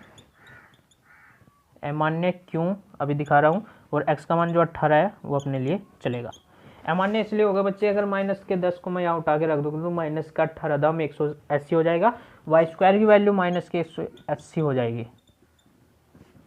अमान्य क्यों अभी दिखा रहा हूँ, और x का मान जो 18 है वो अपने लिए चलेगा। अमान्य इसलिए होगा बच्चे, अगर माइनस के 10 को मैं यहाँ उठा के रख दूँगा तो माइनस का 18 दाम 180 हो जाएगा, y स्क्वायर की वैल्यू माइनस के 180 हो जाएगी,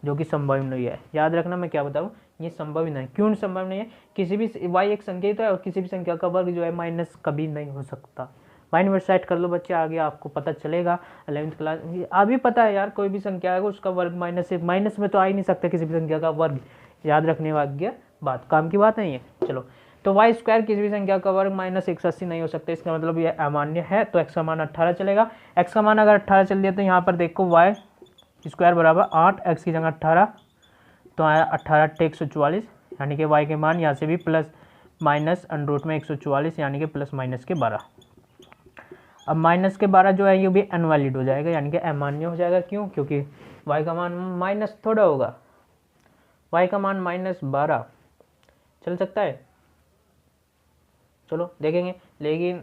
जो कि संभव नहीं है। याद रखना मैं क्या बताऊँ, ये संभव ही नहीं। क्यों संभव नहीं है? किसी भी y एक संख्या तो है और किसी भी संख्या का वर्ग जो है माइनस कभी नहीं हो सकता। माइंड में सेट कर लो बच्चे, आगे आपको पता चलेगा। 11th क्लास अभी पता है यार, कोई भी संख्या है उसका वर्ग माइनस से, माइनस में तो आ ही नहीं सकता किसी भी संख्या का वर्ग। याद रखने वाली बात, काम की बात नहीं है। चलो, तो वाई स्क्वायर किसी भी संख्या का वर्ग माइनस 180 नहीं हो सकता, इसका मतलब ये अमान्य है। तो एक्स का मान 18 चलेगा। एक्स का मान अगर 18 चल दिया तो यहाँ पर देखो वाई स्क्वायर बराबर 8, एक्स की जगह 18 तो आया 18 × 144, यानी कि वाई के मान यहाँ से भी प्लस माइनस अंडर में 144 यानी कि प्लस माइनस के 12। अब माइनस के 12 जो है ये भी अनवैलिड हो जाएगा, यानी कि अमान्य हो जाएगा। क्यों? क्योंकि y का मान माइनस थोड़ा होगा, y का मान -12 चल सकता है। चलो देखेंगे, लेकिन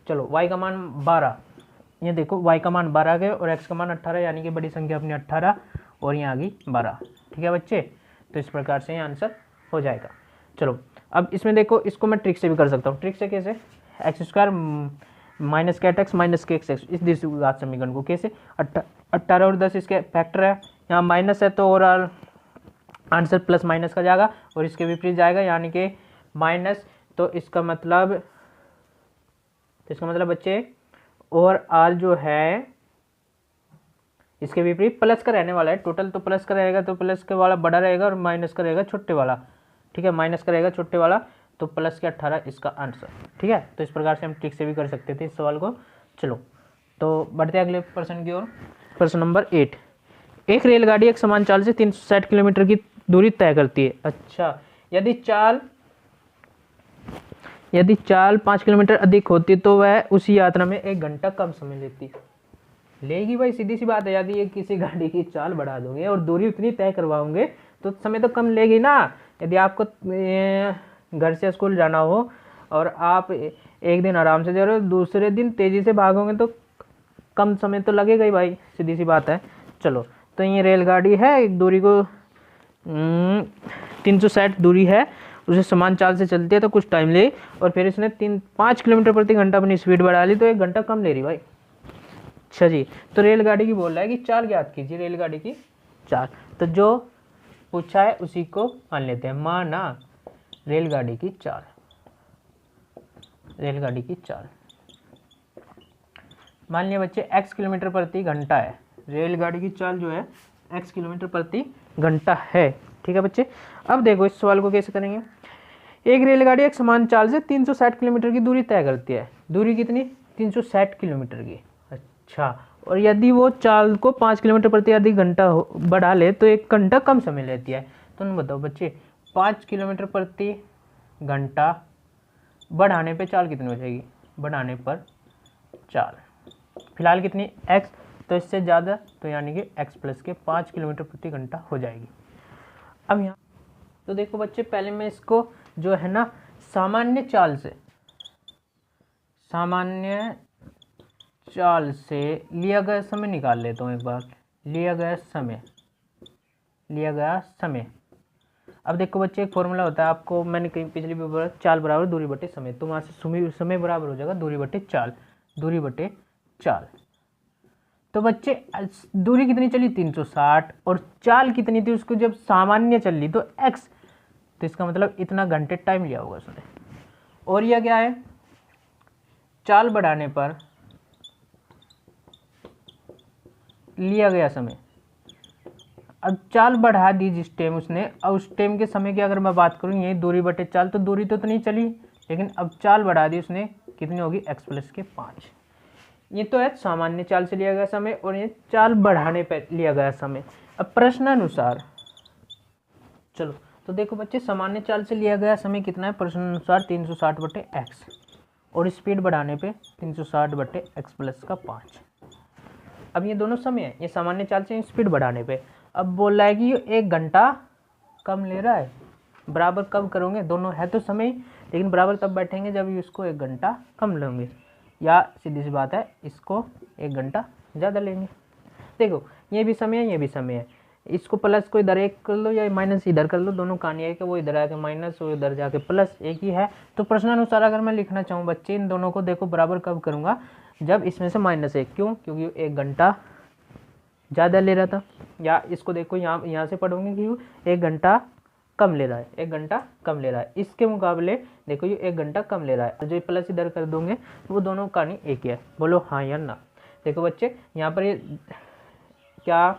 चलो y का मान 12, ये देखो y का मान 12 गए और x का मान 18, यानी कि बड़ी संख्या अपनी 18 और यहाँ आ गई 12। ठीक है बच्चे, तो इस प्रकार से ये आंसर हो जाएगा। चलो अब इसमें देखो, इसको मैं ट्रिक से भी कर सकता हूँ। ट्रिक से कैसे? एक्स स्क्वायर माइनस के 8x माइनस के x इस द्विघात समीकरण को कैसे, 18 और 10 इसके फैक्टर है, यहाँ माइनस है तो ओवरऑल आंसर प्लस माइनस का जाएगा और इसके विपरीत जाएगा, यानी कि माइनस। तो इसका मतलब बच्चे ओवरऑल जो है इसके विपरीत प्लस का रहने वाला है। टोटल तो प्लस का रहेगा, तो प्लस के वाला बड़ा रहेगा और माइनस का रहेगा छोटे वाला। ठीक है, माइनस का रहेगा छोटे वाला, तो प्लस के 18 इसका आंसर। ठीक है, तो इस प्रकार से हम ट्रिक से भी कर सकते थे इस सवाल को। चलो तो बढ़ते हैं अगले प्रश्न की ओर। प्रश्न नंबर 8, एक रेलगाड़ी एक समान चाल से 360 किलोमीटर की दूरी तय करती है। अच्छा, यदि चाल 5 किलोमीटर अधिक होती तो वह उसी यात्रा में 1 घंटा कम समय लेगी भाई, सीधी सी बात है। यदि ये किसी गाड़ी की चाल बढ़ा दोगे और दूरी उतनी तय करवाओगे तो समय तो कम लेगी ना। यदि आपको घर से स्कूल जाना हो और आप एक दिन आराम से जा रहे हो, दूसरे दिन तेज़ी से भागोगे तो कम समय तो लगेगा ही भाई, सीधी सी बात है। चलो, तो ये रेलगाड़ी है, एक दूरी को 360 दूरी है, उसे समान चाल से चलती है तो कुछ टाइम ले, और फिर इसने 5 किलोमीटर प्रति घंटा अपनी स्पीड बढ़ा ली तो 1 घंटा कम ले रही भाई। अच्छा जी, तो रेलगाड़ी की बोल रहा है कि चाल ज्ञात कीजिए, रेलगाड़ी की चाल। तो जो पूछा है उसी को मान लेते हैं। माना रेलगाड़ी की चाल, मान लिया बच्चे x किलोमीटर प्रति घंटा है। रेलगाड़ी की चाल जो है x किलोमीटर प्रति घंटा है। ठीक है बच्चे, अब देखो इस सवाल को कैसे करेंगे। एक रेलगाड़ी एक समान चाल से 360 किलोमीटर की दूरी तय करती है। दूरी कितनी? 360 किलोमीटर की। अच्छा, और यदि वो चाल को 5 किलोमीटर प्रति अधिक घंटा बढ़ा ले तो 1 घंटा कम समय लेती है। तो तुम बताओ बच्चे, 5 किलोमीटर प्रति घंटा बढ़ाने पे चाल कितनी हो जाएगी? बढ़ाने पर चाल फिलहाल कितनी? x, तो इससे ज़्यादा, तो यानी कि x प्लस के 5 किलोमीटर प्रति घंटा हो जाएगी। अब यहाँ तो देखो बच्चे, पहले मैं इसको जो है ना सामान्य चाल से लिया गया समय निकाल लेता हूँ एक बार। लिया गया समय। अब देखो बच्चे, एक फॉर्मूला होता है, आपको मैंने कहीं पिछली भी बोला, चाल बराबर दूरी बटे समय। तो वहाँ से समय बराबर हो जाएगा दूरी बटे चाल। तो बच्चे दूरी कितनी चली 360, और चाल कितनी थी उसको जब सामान्य चल ली तो x, तो इसका मतलब इतना घंटे टाइम लिया होगा उसने। और यह क्या है, चाल बढ़ाने पर लिया गया समय। अब चाल बढ़ा दी जिस टाइम उसने, अब उस टाइम के समय की अगर मैं बात करूँ, यही दूरी बटे चाल, तो दूरी तो इतनी चली, लेकिन अब चाल बढ़ा दी उसने, कितनी होगी x प्लस के 5। ये तो है सामान्य चाल से लिया गया समय, और ये चाल बढ़ाने पर लिया गया समय। अब प्रश्नानुसार चलो, तो देखो बच्चे, सामान्य चाल से लिया गया समय कितना है प्रश्नानुसार 360 बटे x, और स्पीड बढ़ाने पे 360 बटे x प्लस का 5। अब ये दोनों समय है, ये सामान्य चाल से स्पीड बढ़ाने पे। अब बोल रहा है कि ये 1 घंटा कम ले रहा है। बराबर कब करोगे, दोनों है तो समय, लेकिन बराबर तब बैठेंगे जब इसको 1 घंटा कम लेंगे, या सीधी सी बात है इसको 1 घंटा ज़्यादा लेंगे। देखो ये भी समय है, ये भी समय है, इसको प्लस को इधर 1 कर लो या माइनस इधर कर लो, दोनों कहानी है कि वो इधर आके माइनस, वो इधर जाके प्लस, एक ही है। तो प्रश्नानुसार अगर मैं लिखना चाहूँ बच्चे, इन दोनों को देखो बराबर कब करूँगा, जब इसमें से -1, क्यों, क्योंकि 1 घंटा ज़्यादा ले रहा था। या इसको देखो यहाँ से पढ़ोगे कि 1 घंटा कम ले रहा है, 1 घंटा कम ले रहा है, इसके मुकाबले देखो ये 1 घंटा कम ले रहा है। जो प्लस इधर कर दोगे वो दोनों कहानी एक ही है, बोलो हाँ या ना। देखो बच्चे, यहाँ पर ये क्या,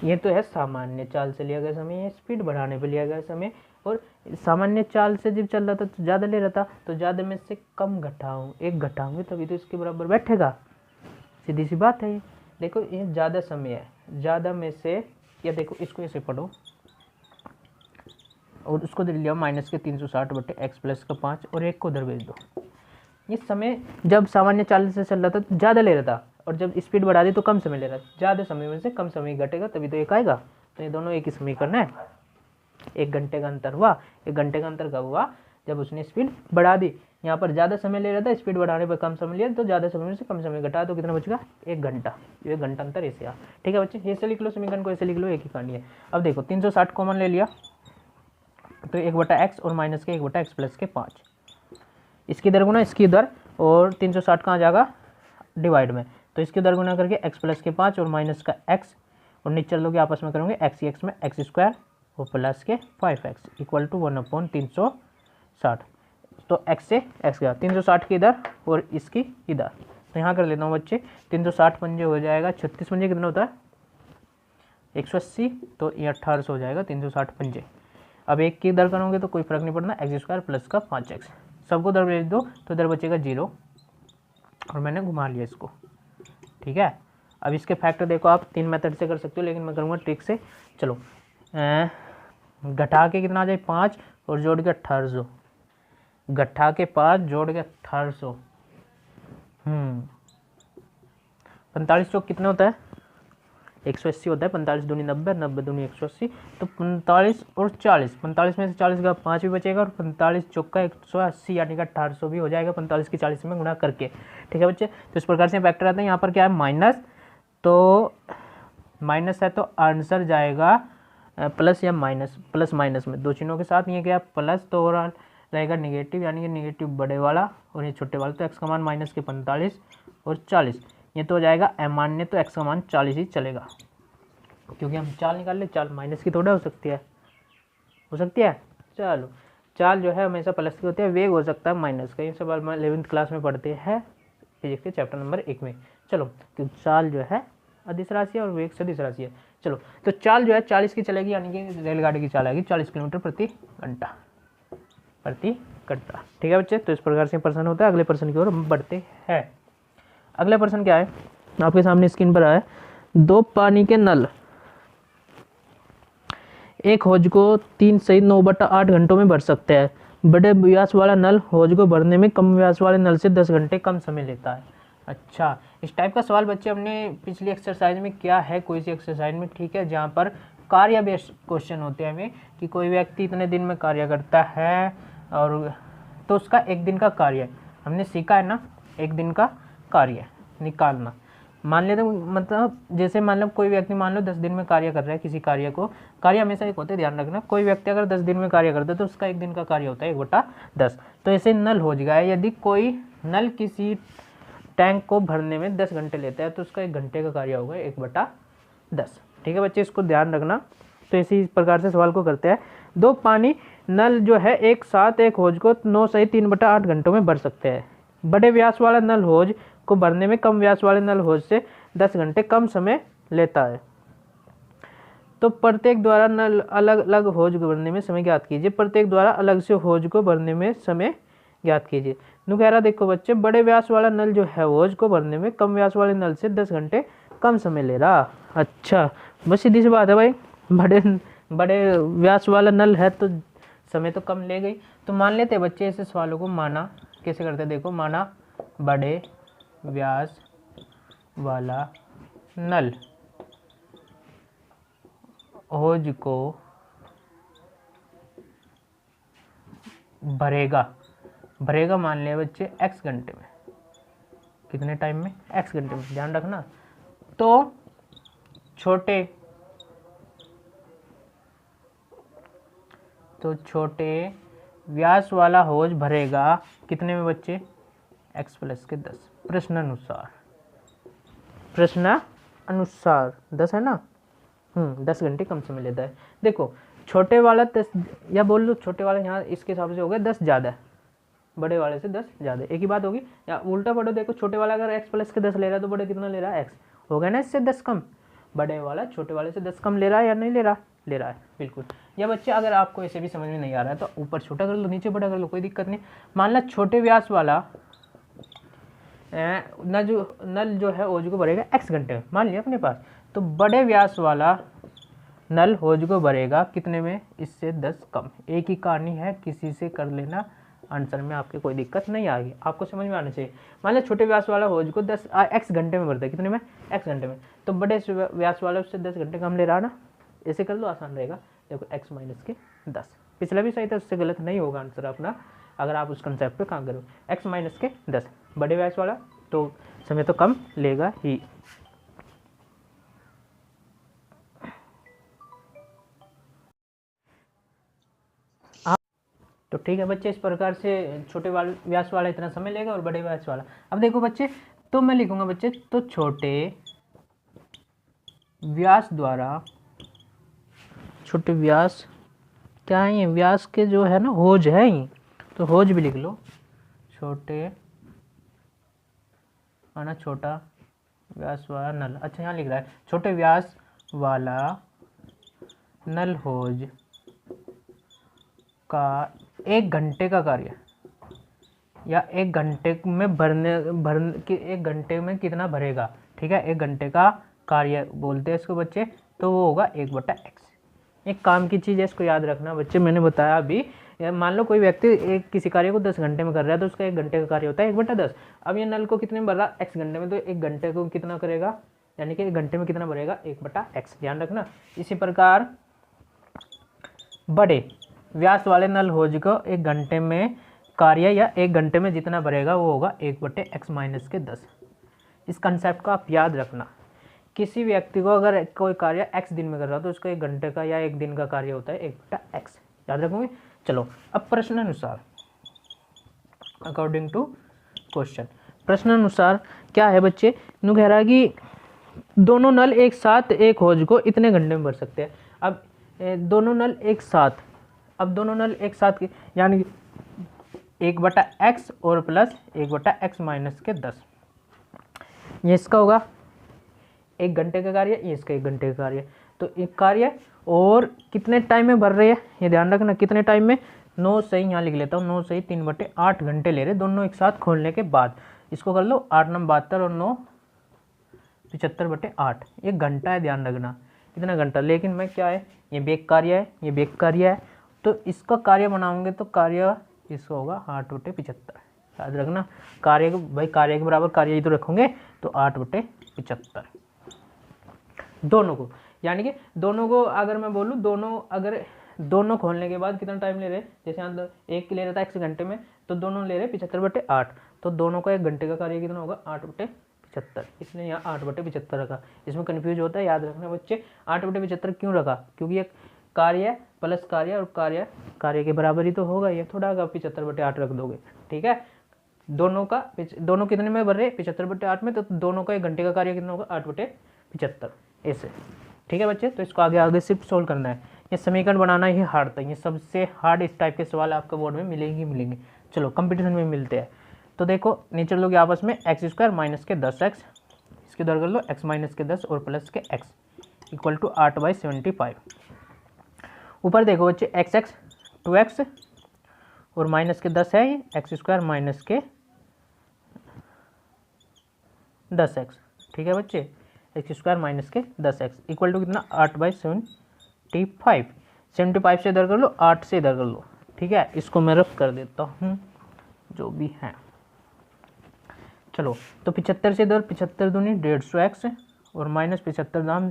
ये तो है सामान्य चाल से लिया गया समय, ये स्पीड बढ़ाने पे लिया गया समय, और सामान्य चाल से जब चल रहा था तो ज़्यादा ले रहा था, तो ज़्यादा में से कम घटाऊँ, 1 घटाऊँगे तभी तो इसके बराबर बैठेगा, सीधी सी बात है ये। देखो ये ज़्यादा समय है, ज़्यादा में से, या देखो इसको ऐसे पढ़ो, और उसको दे लिया माइनस के 360 बटे x प्लस का 5, और 1 को उधर भेज दो। ये समय जब सामान्य चाल से चल रहा था तो ज़्यादा ले रहा था, और जब स्पीड बढ़ा दी तो कम समय ले रहा है। ज़्यादा समय में से कम समय घटेगा तभी तो एक आएगा। तो ये दोनों एक ही समीकरण है। 1 घंटे का अंतर हुआ, 1 घंटे का अंतर कब हुआ, जब उसने स्पीड बढ़ा दी। यहाँ पर ज़्यादा समय ले रहा था, स्पीड बढ़ाने पर कम समय लिया, तो ज़्यादा समय में से कम समय घटा, तो कितना बचेगा 1 घंटा। 1 घंटा अंतर ऐसे आ, ठीक है बच्चे, ऐसे लिख लो समीकरण को, ऐसे लिख लो, एक ही कहानी है। अब देखो 360 कॉमन ले लिया, तो 1/x और माइनस के 1/x प्लस के 5, इसकी इधर गुना इसकी इधर, और 360 कहाँ जाएगा डिवाइड में, तो इसके उधर गुना करके x प्लस के 5 और माइनस का x, और नीचे चल लोगे आपस में करोगे x ही x में x स्क्वायर और प्लस के 5x इक्वल टू 1/360। तो x से x गया 360 की इधर और इसकी इधर, तो यहाँ कर लेता हूँ बच्चे, 360 पंजे हो जाएगा, 36 पंजे कितना होता है 180, तो ये 1800 हो जाएगा 360 पंजे। अब एक की इधर करोगे तो कोई फर्क नहीं पड़ना, x स्क्वायर प्लस का 5x, सबको इधर भेज दो तो इधर बचेगा 0, और मैंने घुमा लिया इसको, ठीक है। अब इसके फैक्टर देखो, आप 3 मेथड से कर सकते हो, लेकिन मैं करूँगा ट्रिक से। चलो घटा के कितना आ जाए 5 और जोड़ के 1800, घटा के 5 जोड़ के 1800, 45 चौक कितना होता है 180 होता है, 45 दूनी 90, 90 दूनी 180, तो 45 और 40, 45 में से 40 का 5 भी बचेगा, और 45 चौक का 180 यानी कि 1800 भी हो जाएगा 45 की 40 में गुणा करके, ठीक है बच्चे। तो इस प्रकार से फैक्टर आते हैं। यहाँ पर क्या है माइनस, तो माइनस है तो आंसर जाएगा प्लस या माइनस, प्लस माइनस में दो चिन्हों के साथ, ये क्या प्लस, तो ओवरऑल रहेगा नेगेटिव, यानी कि नेगेटिव बड़े वाला और ये छोटे वाला, तो x का मान माइनस के 45 और 40, ये तो हो जाएगा अमान्य, तो x का मान 40 ही चलेगा, क्योंकि हम चाल निकाल ले, चाल माइनस की थोड़ा हो सकती है, चलो चाल जो है हमेशा प्लस की होती है, वेग हो सकता है माइनस का। ये सब हम 11th क्लास में पढ़ते हैं फिजिक्स के चैप्टर नंबर 1 में। चलो, क्योंकि चाल जो है अदिश राशि है और वेग सदिश राशि है। चलो, तो चाल जो है 40 की चलेगी, यानी कि रेलगाड़ी की चाल आएगी 40 किलोमीटर प्रति घंटा, ठीक है बच्चे। तो इस प्रकार से प्रश्न होता है। अगले प्रश्न की ओर हम बढ़ते हैं। अगला प्रश्न क्या है, आपके सामने स्क्रीन पर आया, 2 पानी के नल एक हौज को 3 सहित 9/8 घंटों में भर सकते हैं। बड़े व्यास वाला नल हौज को भरने में कम व्यास वाले नल से 10 घंटे कम समय लेता है। अच्छा, इस टाइप का सवाल बच्चे हमने पिछली एक्सरसाइज में किया है, कोई सी एक्सरसाइज में, ठीक है, जहाँ पर कार्य बेस्ड क्वेश्चन होते हैं हमें कि कोई व्यक्ति इतने दिन में कार्य करता है और तो उसका एक दिन का कार्य हमने सीखा है ना, एक दिन का कार्य निकालना। मान लेते मतलब जैसे मान लो कोई व्यक्ति मान लो 10 दिन में कार्य कर रहा है किसी कार्य को, कार्य हमेशा एक होते हैं, ध्यान रखना। कोई व्यक्ति अगर 10 दिन में कार्य करता है तो उसका एक दिन का कार्य होता है 1/10। तो ऐसे नल हो जाएगा, यदि कोई नल किसी टैंक को भरने में 10 घंटे लेता है तो उसका 1 घंटे का कार्य होगा 1/10। ठीक है बच्चे, इसको ध्यान रखना। तो इसी प्रकार से सवाल को करते हैं। 2 पानी नल जो है एक साथ एक होज को 9 सही 3/8 घंटों में भर सकते हैं। बड़े व्यास वाला नल होज को भरने में कम व्यास वाले नल होज से 10 घंटे कम समय लेता है। तो प्रत्येक द्वारा नल अलग अलग होज को भरने में समय ज्ञात कीजिए। प्रत्येक द्वारा अलग से होज को भरने में समय ज्ञात कीजिए। नुकहरा देखो बच्चे, बड़े व्यास वाला नल जो है होज को भरने में कम व्यास वाले नल से 10 घंटे कम समय ले रहा। अच्छा, बस सीधी सी बात है भाई, बड़े व्यास वाला नल है तो समय तो कम ले गई। तो मान लेते हैं बच्चे ऐसे सवालों को। माना कैसे करते हैं, देखो माना बड़े व्यास वाला नल होज को भरेगा मान लिया बच्चे x घंटे में। कितने टाइम में? x घंटे में, ध्यान रखना। तो छोटे व्यास वाला होज भरेगा कितने में बच्चे? x + के 10। प्रश्न अनुसार 10 है ना। 10 घंटे कम समय लेता है। देखो छोटे वाला 10, या बोल लो छोटे वाला यहाँ इसके हिसाब से हो गया 10 ज़्यादा है, बड़े वाले से 10 ज़्यादा, एक ही बात होगी। या उल्टा पढ़ो, देखो छोटे वाला अगर x + के 10 ले रहा है तो बड़े कितना ले रहा है? x हो गया ना, इससे 10 कम। बड़े वाला छोटे वाले से 10 कम ले रहा है या नहीं ले रहा? ले रहा है, बिल्कुल। या बच्चे अगर आपको ऐसे भी समझ में नहीं आ रहा है तो ऊपर छोटा कर लो, नीचे बड़ा कर लो, कोई दिक्कत नहीं। मान लो छोटे व्यास वाला नल जो है होज को भरेगा x घंटे में, मान लिया अपने पास। तो बड़े व्यास वाला नल होज को भरेगा कितने में? इससे 10 कम। एक ही कहानी है, किसी से कर लेना, आंसर में आपके कोई दिक्कत नहीं आएगी, आपको समझ में आना चाहिए। मान लो छोटे व्यास वाला होज को x घंटे में भरता है, कितने में? x घंटे में। तो बड़े व्यास वाला उससे 10 घंटे कम ले रहा ना, ऐसे कर लो, आसान रहेगा। देखो x - के 10, पिछला भी सही था, उससे गलत नहीं होगा आंसर अपना, अगर आप उस कंसेप्ट पे काम करो। x - के 10, बड़े व्यास वाला तो समय तो कम लेगा ही। तो ठीक है बच्चे, इस प्रकार से छोटे व्यास वाला इतना समय लेगा और बड़े व्यास वाला। अब देखो बच्चे, तो मैं लिखूंगा बच्चे, तो छोटे व्यास द्वारा, छोटे व्यास क्या है? ये व्यास के जो है ना होज है ही, तो होज भी लिख लो। छोटे आना छोटा व्यास वाला नल, अच्छा यहाँ लिख रहा है छोटे व्यास वाला नल होज का 1 घंटे का कार्य, या 1 घंटे में एक घंटे में कितना भरेगा। ठीक है, 1 घंटे का कार्य बोलते हैं इसको बच्चे, तो वो होगा 1/x। एक काम की चीज़ है, इसको याद रखना बच्चे, मैंने बताया अभी। मान लो कोई व्यक्ति किसी कार्य को 10 घंटे में कर रहा है तो उसका 1 घंटे का कार्य होता है 1/10। अब ये नल को कितने में भर रहा? x घंटे में, तो 1 घंटे को कितना करेगा, यानी कि 1 घंटे में कितना भरेगा? 1/x, ध्यान रखना। इसी प्रकार बड़े व्यास वाले नल होज को 1 घंटे में कार्य, या 1 घंटे में जितना भरेगा वो होगा 1/x - के 10। इस कंसेप्ट को आप याद रखना। किसी व्यक्ति को अगर कोई कार्य x दिन में कर रहा है तो उसका 1 घंटे का या 1 दिन का कार्य होता है 1/x, याद रखोगे। चलो अब प्रश्न अनुसार, अकॉर्डिंग टू क्वेश्चन, प्रश्न अनुसार क्या है बच्चे? नु कह रहा है कि दोनों नल एक साथ एक होज को इतने घंटे में भर सकते हैं। अब दोनों नल एक साथ, यानी 1/x और प्लस 1/x - के 10, ये इसका होगा 1 घंटे का कार्य, ये इसका 1 घंटे का कार्य। तो एक कार्य और कितने टाइम में भर रहे हैं, ये ध्यान रखना, कितने टाइम में? 9 सही, यहाँ लिख लेता हूँ, 9 सही 3/8 घंटे ले रहे दोनों एक साथ खोलने के बाद। इसको कर लो 8 9 72 और 9 75/8, 1 घंटा है, ध्यान रखना कितना घंटा। लेकिन मैं क्या है, ये भी एक कार्य है, ये भी एक कार्य है, तो इसका कार्य बनाओगे तो कार्य इसका होगा 8/75, याद रखना। कार्य को भाई कार्य के बराबर कार्य ही तो रखोगे, तो 8/75 दोनों को। यानी कि दोनों को अगर मैं बोलूँ, दोनों खोलने के बाद कितना टाइम ले रहे हैं, जैसे यहाँ एक ले रहा था 1 घंटे में, तो दोनों ले रहे 75/8, तो दोनों का 1 घंटे का कार्य कितना होगा 8/75, इसलिए यहाँ 8/75 रखा। इसमें कन्फ्यूज होता है, याद रखना बच्चे 8/75 क्यों रखा, क्योंकि ये कार्य प्लस कार्य और कार्य के बराबर ही तो होगा, ये थोड़ा 75/8 रख दोगे, ठीक है। दोनों कितने में बढ़ रहे 75/8 में, तो दोनों का 1 घंटे का कार्य कितना होगा 8/75 ऐसे, ठीक है बच्चे। तो इसको आगे सिर्फ सोल्व करना है, ये समीकरण बनाना ही हार्ड था, ये सबसे हार्ड इस टाइप के सवाल आपको बोर्ड में मिलेंगे। चलो कंपटीशन में मिलते हैं। तो देखो नीचे लोग आपस में x² माइनस के 10x, इसके दर कर लो x माइनस के 10 और प्लस के x इक्वल टू 8/75। ऊपर देखो बच्चे x 2x और माइनस के 10 है, ये x² माइनस के 10x, ठीक है बच्चे, x² माइनस के 10x इक्वल टू कितना 8/75। 75 से इधर कर लो, 8 से इधर कर लो, ठीक है। इसको मैं रफ कर देता हूँ जो भी है। चलो तो 75 से इधर, 75 दूनी 150x और माइनस 75 दाम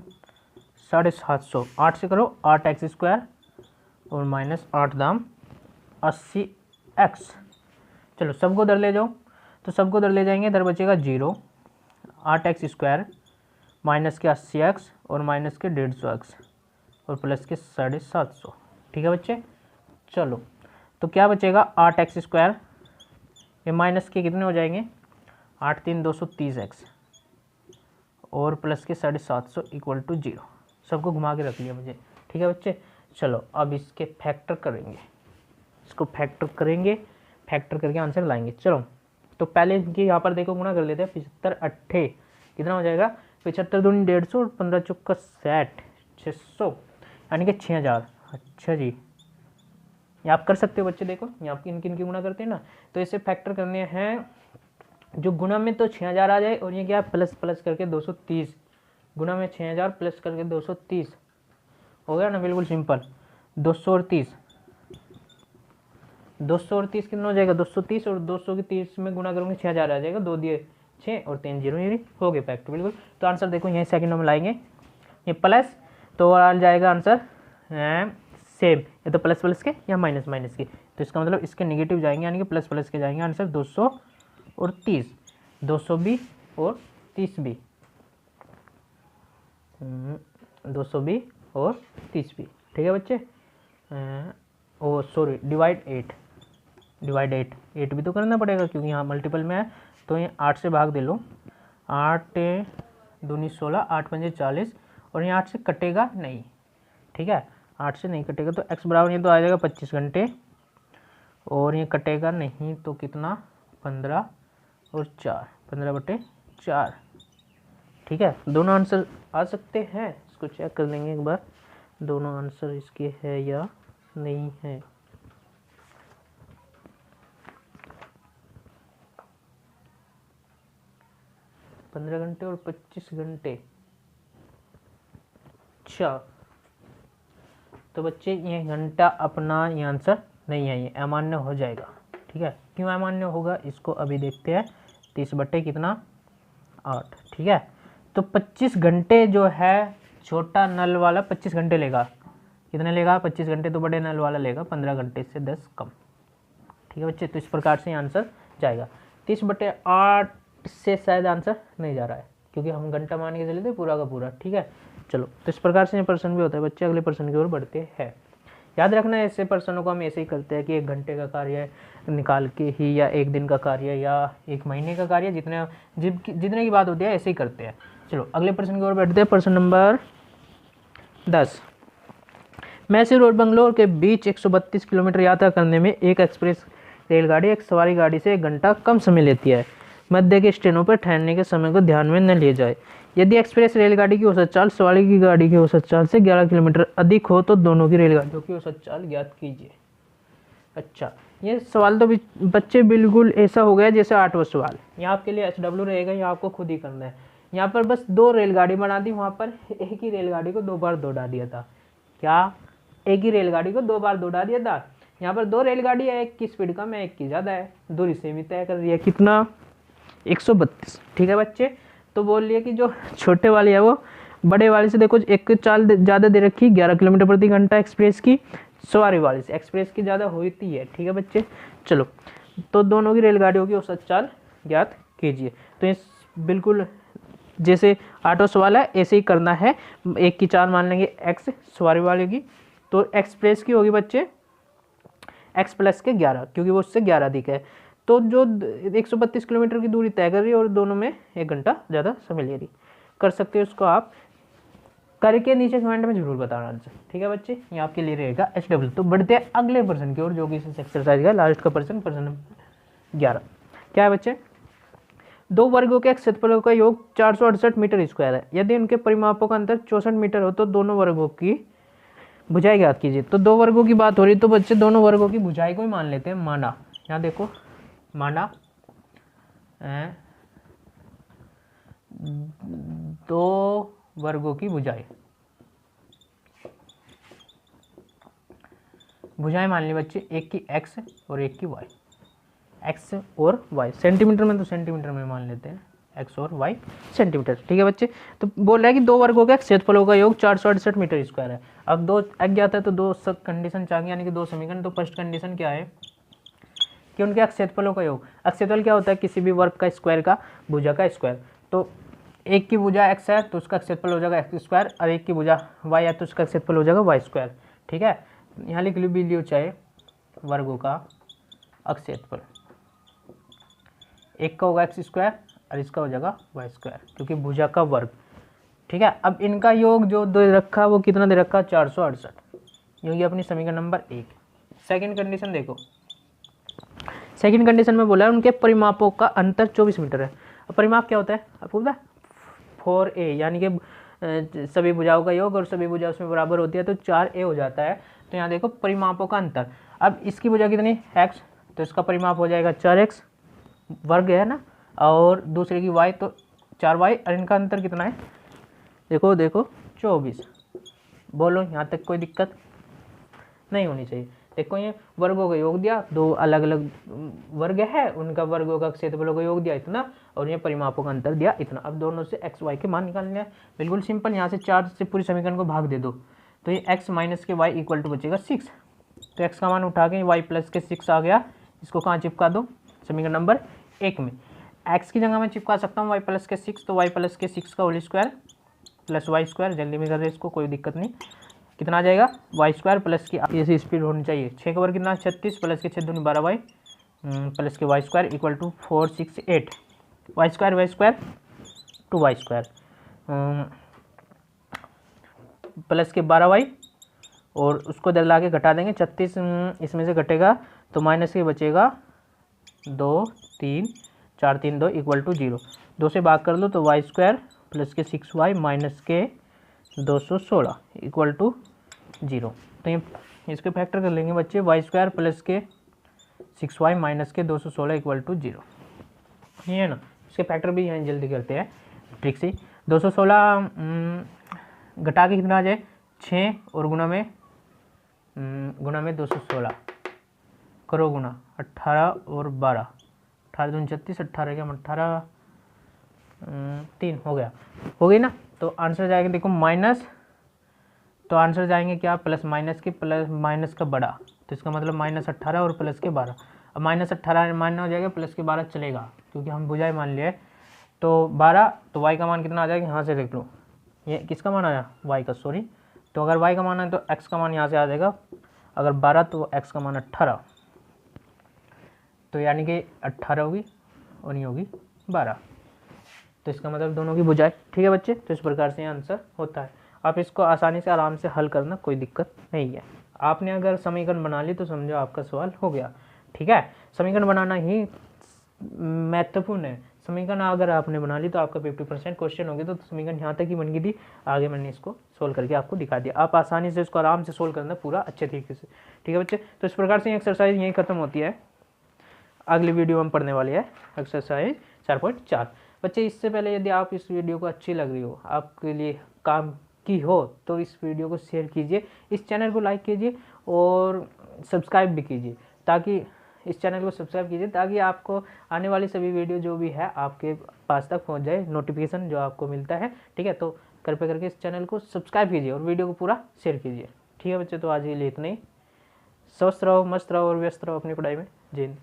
750, 8 से करो 8x² और माइनस 8 दाम 80x। चलो सबको इधर ले जाओ, तो सबको इधर ले जाएंगे, इधर बचेगा 0, 8x² माइनस के 80x और माइनस के 150x और प्लस के 750, ठीक है बच्चे। चलो तो क्या बचेगा 8x², ये माइनस के कितने हो जाएंगे 8 3 230x और प्लस के 750 इक्वल टू 0। सबको घुमा के रख लिया मुझे, ठीक है बच्चे। चलो अब इसके फैक्टर करेंगे, इसको फैक्टर करके आंसर लाएंगे। चलो तो पहले इनके यहाँ पर देखो गुना कर लेते हैं, 75 8 कितना हो जाएगा 75 दूनी 150 और 15 चौका 60, 600 यानी कि 6000। अच्छा जी, ये आप कर सकते हो बच्चे, देखो यहाँ आप किन की गुना करते हैं ना, तो इसे फैक्टर करने हैं, जो गुना में तो 6000 आ जाए और ये क्या प्लस करके 230, गुना में 6000 प्लस करके 230 हो गया ना, बिल्कुल सिंपल। 200 और 30 कितना हो जाएगा 230 और 230 में गुना करूँगे 6000 आ जाएगा, 2 दिए 6 और 3 0, ये हो गए फैक्टर बिल्कुल। तो आंसर देखो यहीं सेकंड में लाएंगे, ये प्लस तो आ जाएगा आंसर सेम, ये तो प्लस के या माइनस के, तो इसका मतलब इसके नेगेटिव जाएंगे यानी कि प्लस के जाएंगे। आंसर 200 और 30, 200 भी और 30 भी, 200 भी और 30 भी, ठीक है बच्चे। ओ सॉरी डिवाइड 8 भी तो करना पड़ेगा क्योंकि यहाँ मल्टीपल में है, तो ये 8 से भाग दे लो, 8 दूनी 16, 8 पंजे 40 और ये 8 से कटेगा नहीं, ठीक है 8 से नहीं कटेगा, तो x बराबर ये तो आ जाएगा 25 घंटे और ये कटेगा नहीं तो कितना 15 और 4, 15/4, ठीक है। दोनों आंसर आ सकते हैं, इसको चेक कर लेंगे एक बार, दोनों आंसर इसके है या नहीं है। पंद्रह घंटे और 25 घंटे, अच्छा तो बच्चे ये घंटा अपना ये आंसर नहीं है, ये अमान्य हो जाएगा, ठीक है। क्यों अमान्य होगा इसको अभी देखते हैं, 30 कितना 8, ठीक है। तो 25 घंटे जो है छोटा नल वाला 25 घंटे लेगा, कितने लेगा 25 घंटे, तो बड़े नल वाला लेगा 15 घंटे से 10 कम, ठीक है बच्चे। तो इस प्रकार से आंसर जाएगा। 30/8 से शायद आंसर नहीं जा रहा है क्योंकि हम घंटा मान के चले थे पूरा का पूरा, ठीक है। चलो तो इस प्रकार से ये प्रश्न भी होता है बच्चे, अगले प्रश्न की ओर बढ़ते हैं। याद रखना है ऐसे प्रश्नों को हम ऐसे ही करते हैं कि 1 घंटे का कार्य निकाल के ही या 1 दिन का कार्य या 1 महीने का कार्य, जितने की बात होती है ऐसे ही करते हैं। चलो अगले प्रश्न की ओर बढ़ते हैं। प्रश्न नंबर 10, मैसूर और बंगलोर के बीच 132 किलोमीटर यात्रा करने में एक एक्सप्रेस रेलगाड़ी एक सवारी गाड़ी से 1 घंटा कम समय लेती है। मध्य के स्टेशनों पर ठहरने के समय को ध्यान में न लिए जाए। यदि एक्सप्रेस रेलगाड़ी की औसत चाल सवारी की गाड़ी की औसत चाल से 11 किलोमीटर अधिक हो तो दोनों की रेलगाड़ियों की औसत चाल ज्ञात कीजिए। अच्छा, ये सवाल तो बच्चे बिल्कुल ऐसा हो गया जैसे 8वां सवाल। यहाँ आपके लिए HW रहेगा, यहाँ आपको खुद ही करना है। यहाँ पर बस 2 रेलगाड़ी बना दी, वहाँ पर एक ही रेलगाड़ी को 2 बार दौड़ा दिया था। क्या एक ही रेलगाड़ी को 2 बार दौड़ा दिया था? यहाँ पर 2 रेलगाड़ी है, एक की स्पीड कम है, एक की ज़्यादा है, दूरी से भी तय कर रही है। कितना 132, ठीक है बच्चे। तो बोल लिया कि जो छोटे वाली है वो बड़े वाले से देखो एक चाल ज़्यादा दे रखी 11 किलोमीटर प्रति घंटा एक्सप्रेस की, सवारी वाले से एक्सप्रेस की ज़्यादा होती है। ठीक है बच्चे, चलो तो दोनों की रेलगाड़ियों की औसत चाल ज्ञात कीजिए। तो ये बिल्कुल जैसे ऑटो सवाल है ऐसे ही करना है। एक की चाल मान लेंगे एक्स सवारी वाले की, तो एक्सप्रेस की होगी बच्चे एक्स प्लस के 11, क्योंकि वो उससे 11 अधिक है। तो जो 132 किलोमीटर की दूरी तय कर रही है और दोनों में 1 घंटा ज़्यादा समय ले रही। कर सकते हो इसको आप, करके नीचे कमेंट में जरूर बताना आंसर। ठीक है बच्चे, ये आपके लिए रहेगा HW। तो बढ़ते हैं अगले पर्सन की ओर, जो कि इस एक्सरसाइज का लास्ट का पर्सन नंबर 11 क्या है बच्चे। दो वर्गों के क्षेत्रफलों का योग 468 मीटर स्क्वायर है। यदि उनके परिमापों का अंतर 64 मीटर हो तो दोनों वर्गों की भुजाई ज्ञात कीजिए। तो दो वर्गों की बात हो रही, तो बच्चे दोनों वर्गों की भुजाई को ही मान लेते हैं। माना, यहाँ देखो माना दो वर्गों की भुजाई, भुजाएं मान ली बच्चे, एक की एक्स और एक की वाई, एक्स और वाई। सेंटीमीटर में तो सेंटीमीटर में मान लेते हैं, एक्स और वाई सेंटीमीटर। ठीक है बच्चे, तो बोल रहा है कि दो वर्गों के क्षेत्रफलों का योग 468 मीटर स्क्वायर है। अब दो अज्ञात है तो दो कंडीशन चाहिए, यानी कि दो समीकरण। तो फर्स्ट कंडीशन क्या है कि उनके क्षेत्रफलों का योग, क्षेत्रफल क्या होता है, किसी भी वर्ग का स्क्वायर का भुजा का स्क्वायर। तो एक की भुजा एक्स है तो उसका क्षेत्रफल हो जाएगा एक्स स्क्वायर, और एक की भुजा वाई है तो उसका क्षेत्रफल हो जाएगा वाई स्क्वायर। ठीक है, यहाँ लिख लियो चाहे वर्गों का क्षेत्रफल, एक का होगा एक्स स्क्वायर और इसका हो जाएगा वाई स्क्वायर, क्योंकि भुजा का वर्ग। ठीक है, अब इनका योग जो दे रखा वो कितना दे रखा, 468, ये अपनी समीकरण नंबर 1। सेकंड कंडीशन देखो, सेकंड कंडीशन में बोला है उनके परिमापों का अंतर 24 मीटर है। अब परिमाप क्या होता है आपको पता है, 4a, यानी कि सभी भुजाओं का योग और सभी भुजा उसमें बराबर होती है तो 4a हो जाता है। तो यहाँ देखो परिमापों का अंतर, अब इसकी भुजा कितनी x, तो इसका परिमाप हो जाएगा 4x वर्ग है ना, और दूसरे की y तो 4y, और इनका अंतर कितना है देखो 24। बोलो यहाँ तक कोई दिक्कत नहीं होनी चाहिए। देखो ये वर्गों का योग दिया, दो अलग अलग वर्ग है, उनका वर्गों का क्षेत्रफलों का योग दिया इतना, और ये परिमापों का अंतर दिया इतना। अब दोनों से एक्स वाई के मान निकालने हैं, बिल्कुल सिंपल। यहाँ से 4 से पूरी समीकरण को भाग दे दो, तो ये x माइनस के y इक्वल टू बचेगा 6। तो x का मान उठा के y प्लस के 6 आ गया, इसको कहाँ चिपका दो, समीकरण नंबर 1 में। x की जगह मैं चिपका सकता हूँ y प्लस के 6, तो y प्लस के 6 का whole square plus Y square, जल्दी में कर रहे इसको, कोई दिक्कत नहीं। कितना आ जाएगा वाई स्क्वायर प्लस की ऐसी स्पीड होनी चाहिए, 6 का वर्ग कितना 36 प्लस के 6 दूनी 12 वाई प्लस के Y square equal to 468, Y square to Y square plus के 12 वाई, और उसको इधर ला के घटा देंगे, 36 इसमें से घटेगा तो माइनस के बचेगा 2 3 4 3 2 इक्वल टू 0। 2 से भाग कर लो तो वाई स्क्वायर प्लस के 6y माइनस के 216 इक्वल टू 0। तो ये इसके फैक्टर कर लेंगे बच्चे, वाई स्क्वायर प्लस के 6y माइनस के 216 इक्वल टू 0, ये है ना। इसके फैक्टर भी यहाँ जल्दी करते हैं ट्रिक से। 216 घटा के कितना आ जाए 6, और गुना में 216 करो गुना 18 और 12, 18 दूनी 36, 18 क्या 18 3 हो गई ना। तो आंसर जाएगा देखो माइनस, तो आंसर जाएंगे क्या, प्लस माइनस के प्लस माइनस का बड़ा, तो इसका मतलब माइनस 18 और प्लस के 12। अब माइनस 18 मान्य हो जाएगा, प्लस के 12 चलेगा क्योंकि हम भुजाएं मान लिए। तो 12, तो y का मान कितना आ जाएगा, यहाँ से देख लो, ये किसका मान आया y का, सॉरी। तो अगर y का मान है तो x का मान यहाँ से आ जाएगा, अगर 12 तो x का मान 18, तो यानी कि 18 होगी और ये होगी 12, तो इसका मतलब दोनों की भुजाएं। ठीक है बच्चे, तो इस प्रकार से ये आंसर होता है। आप इसको आसानी से आराम से हल करना, कोई दिक्कत नहीं है। आपने अगर समीकरण बना ली तो समझो आपका सवाल हो गया। ठीक है, समीकरण बनाना ही महत्वपूर्ण है। समीकरण अगर आपने बना ली तो आपका 50% क्वेश्चन हो गया। तो समीकरण यहाँ तक ही बन गई थी, आगे मैंने इसको सोल्व करके आपको दिखा दिया। आप आसानी से इसको आराम से सोल्व करना पूरा अच्छे तरीके से। ठीक है बच्चे, तो इस प्रकार से एक्सरसाइज यहीं खत्म होती है। अगली वीडियो हम पढ़ने वाले हैं एक्सरसाइज 4.4। बच्चे इससे पहले यदि आप इस वीडियो को अच्छी लग रही हो, आपके लिए काम की हो, तो इस वीडियो को शेयर कीजिए, इस चैनल को लाइक कीजिए और सब्सक्राइब भी कीजिए, ताकि इस चैनल को सब्सक्राइब कीजिए ताकि आपको आने वाली सभी वीडियो जो भी है आपके पास तक पहुंच जाए, नोटिफिकेशन जो आपको मिलता है। ठीक है, तो कृपया करके इस चैनल को सब्सक्राइब कीजिए और वीडियो को पूरा शेयर कीजिए। ठीक है बच्चे, तो आज के लिए इतना ही। स्वस्थ रहो, मस्त रहो और व्यस्त रहो अपनी पढ़ाई में। जय हिंद।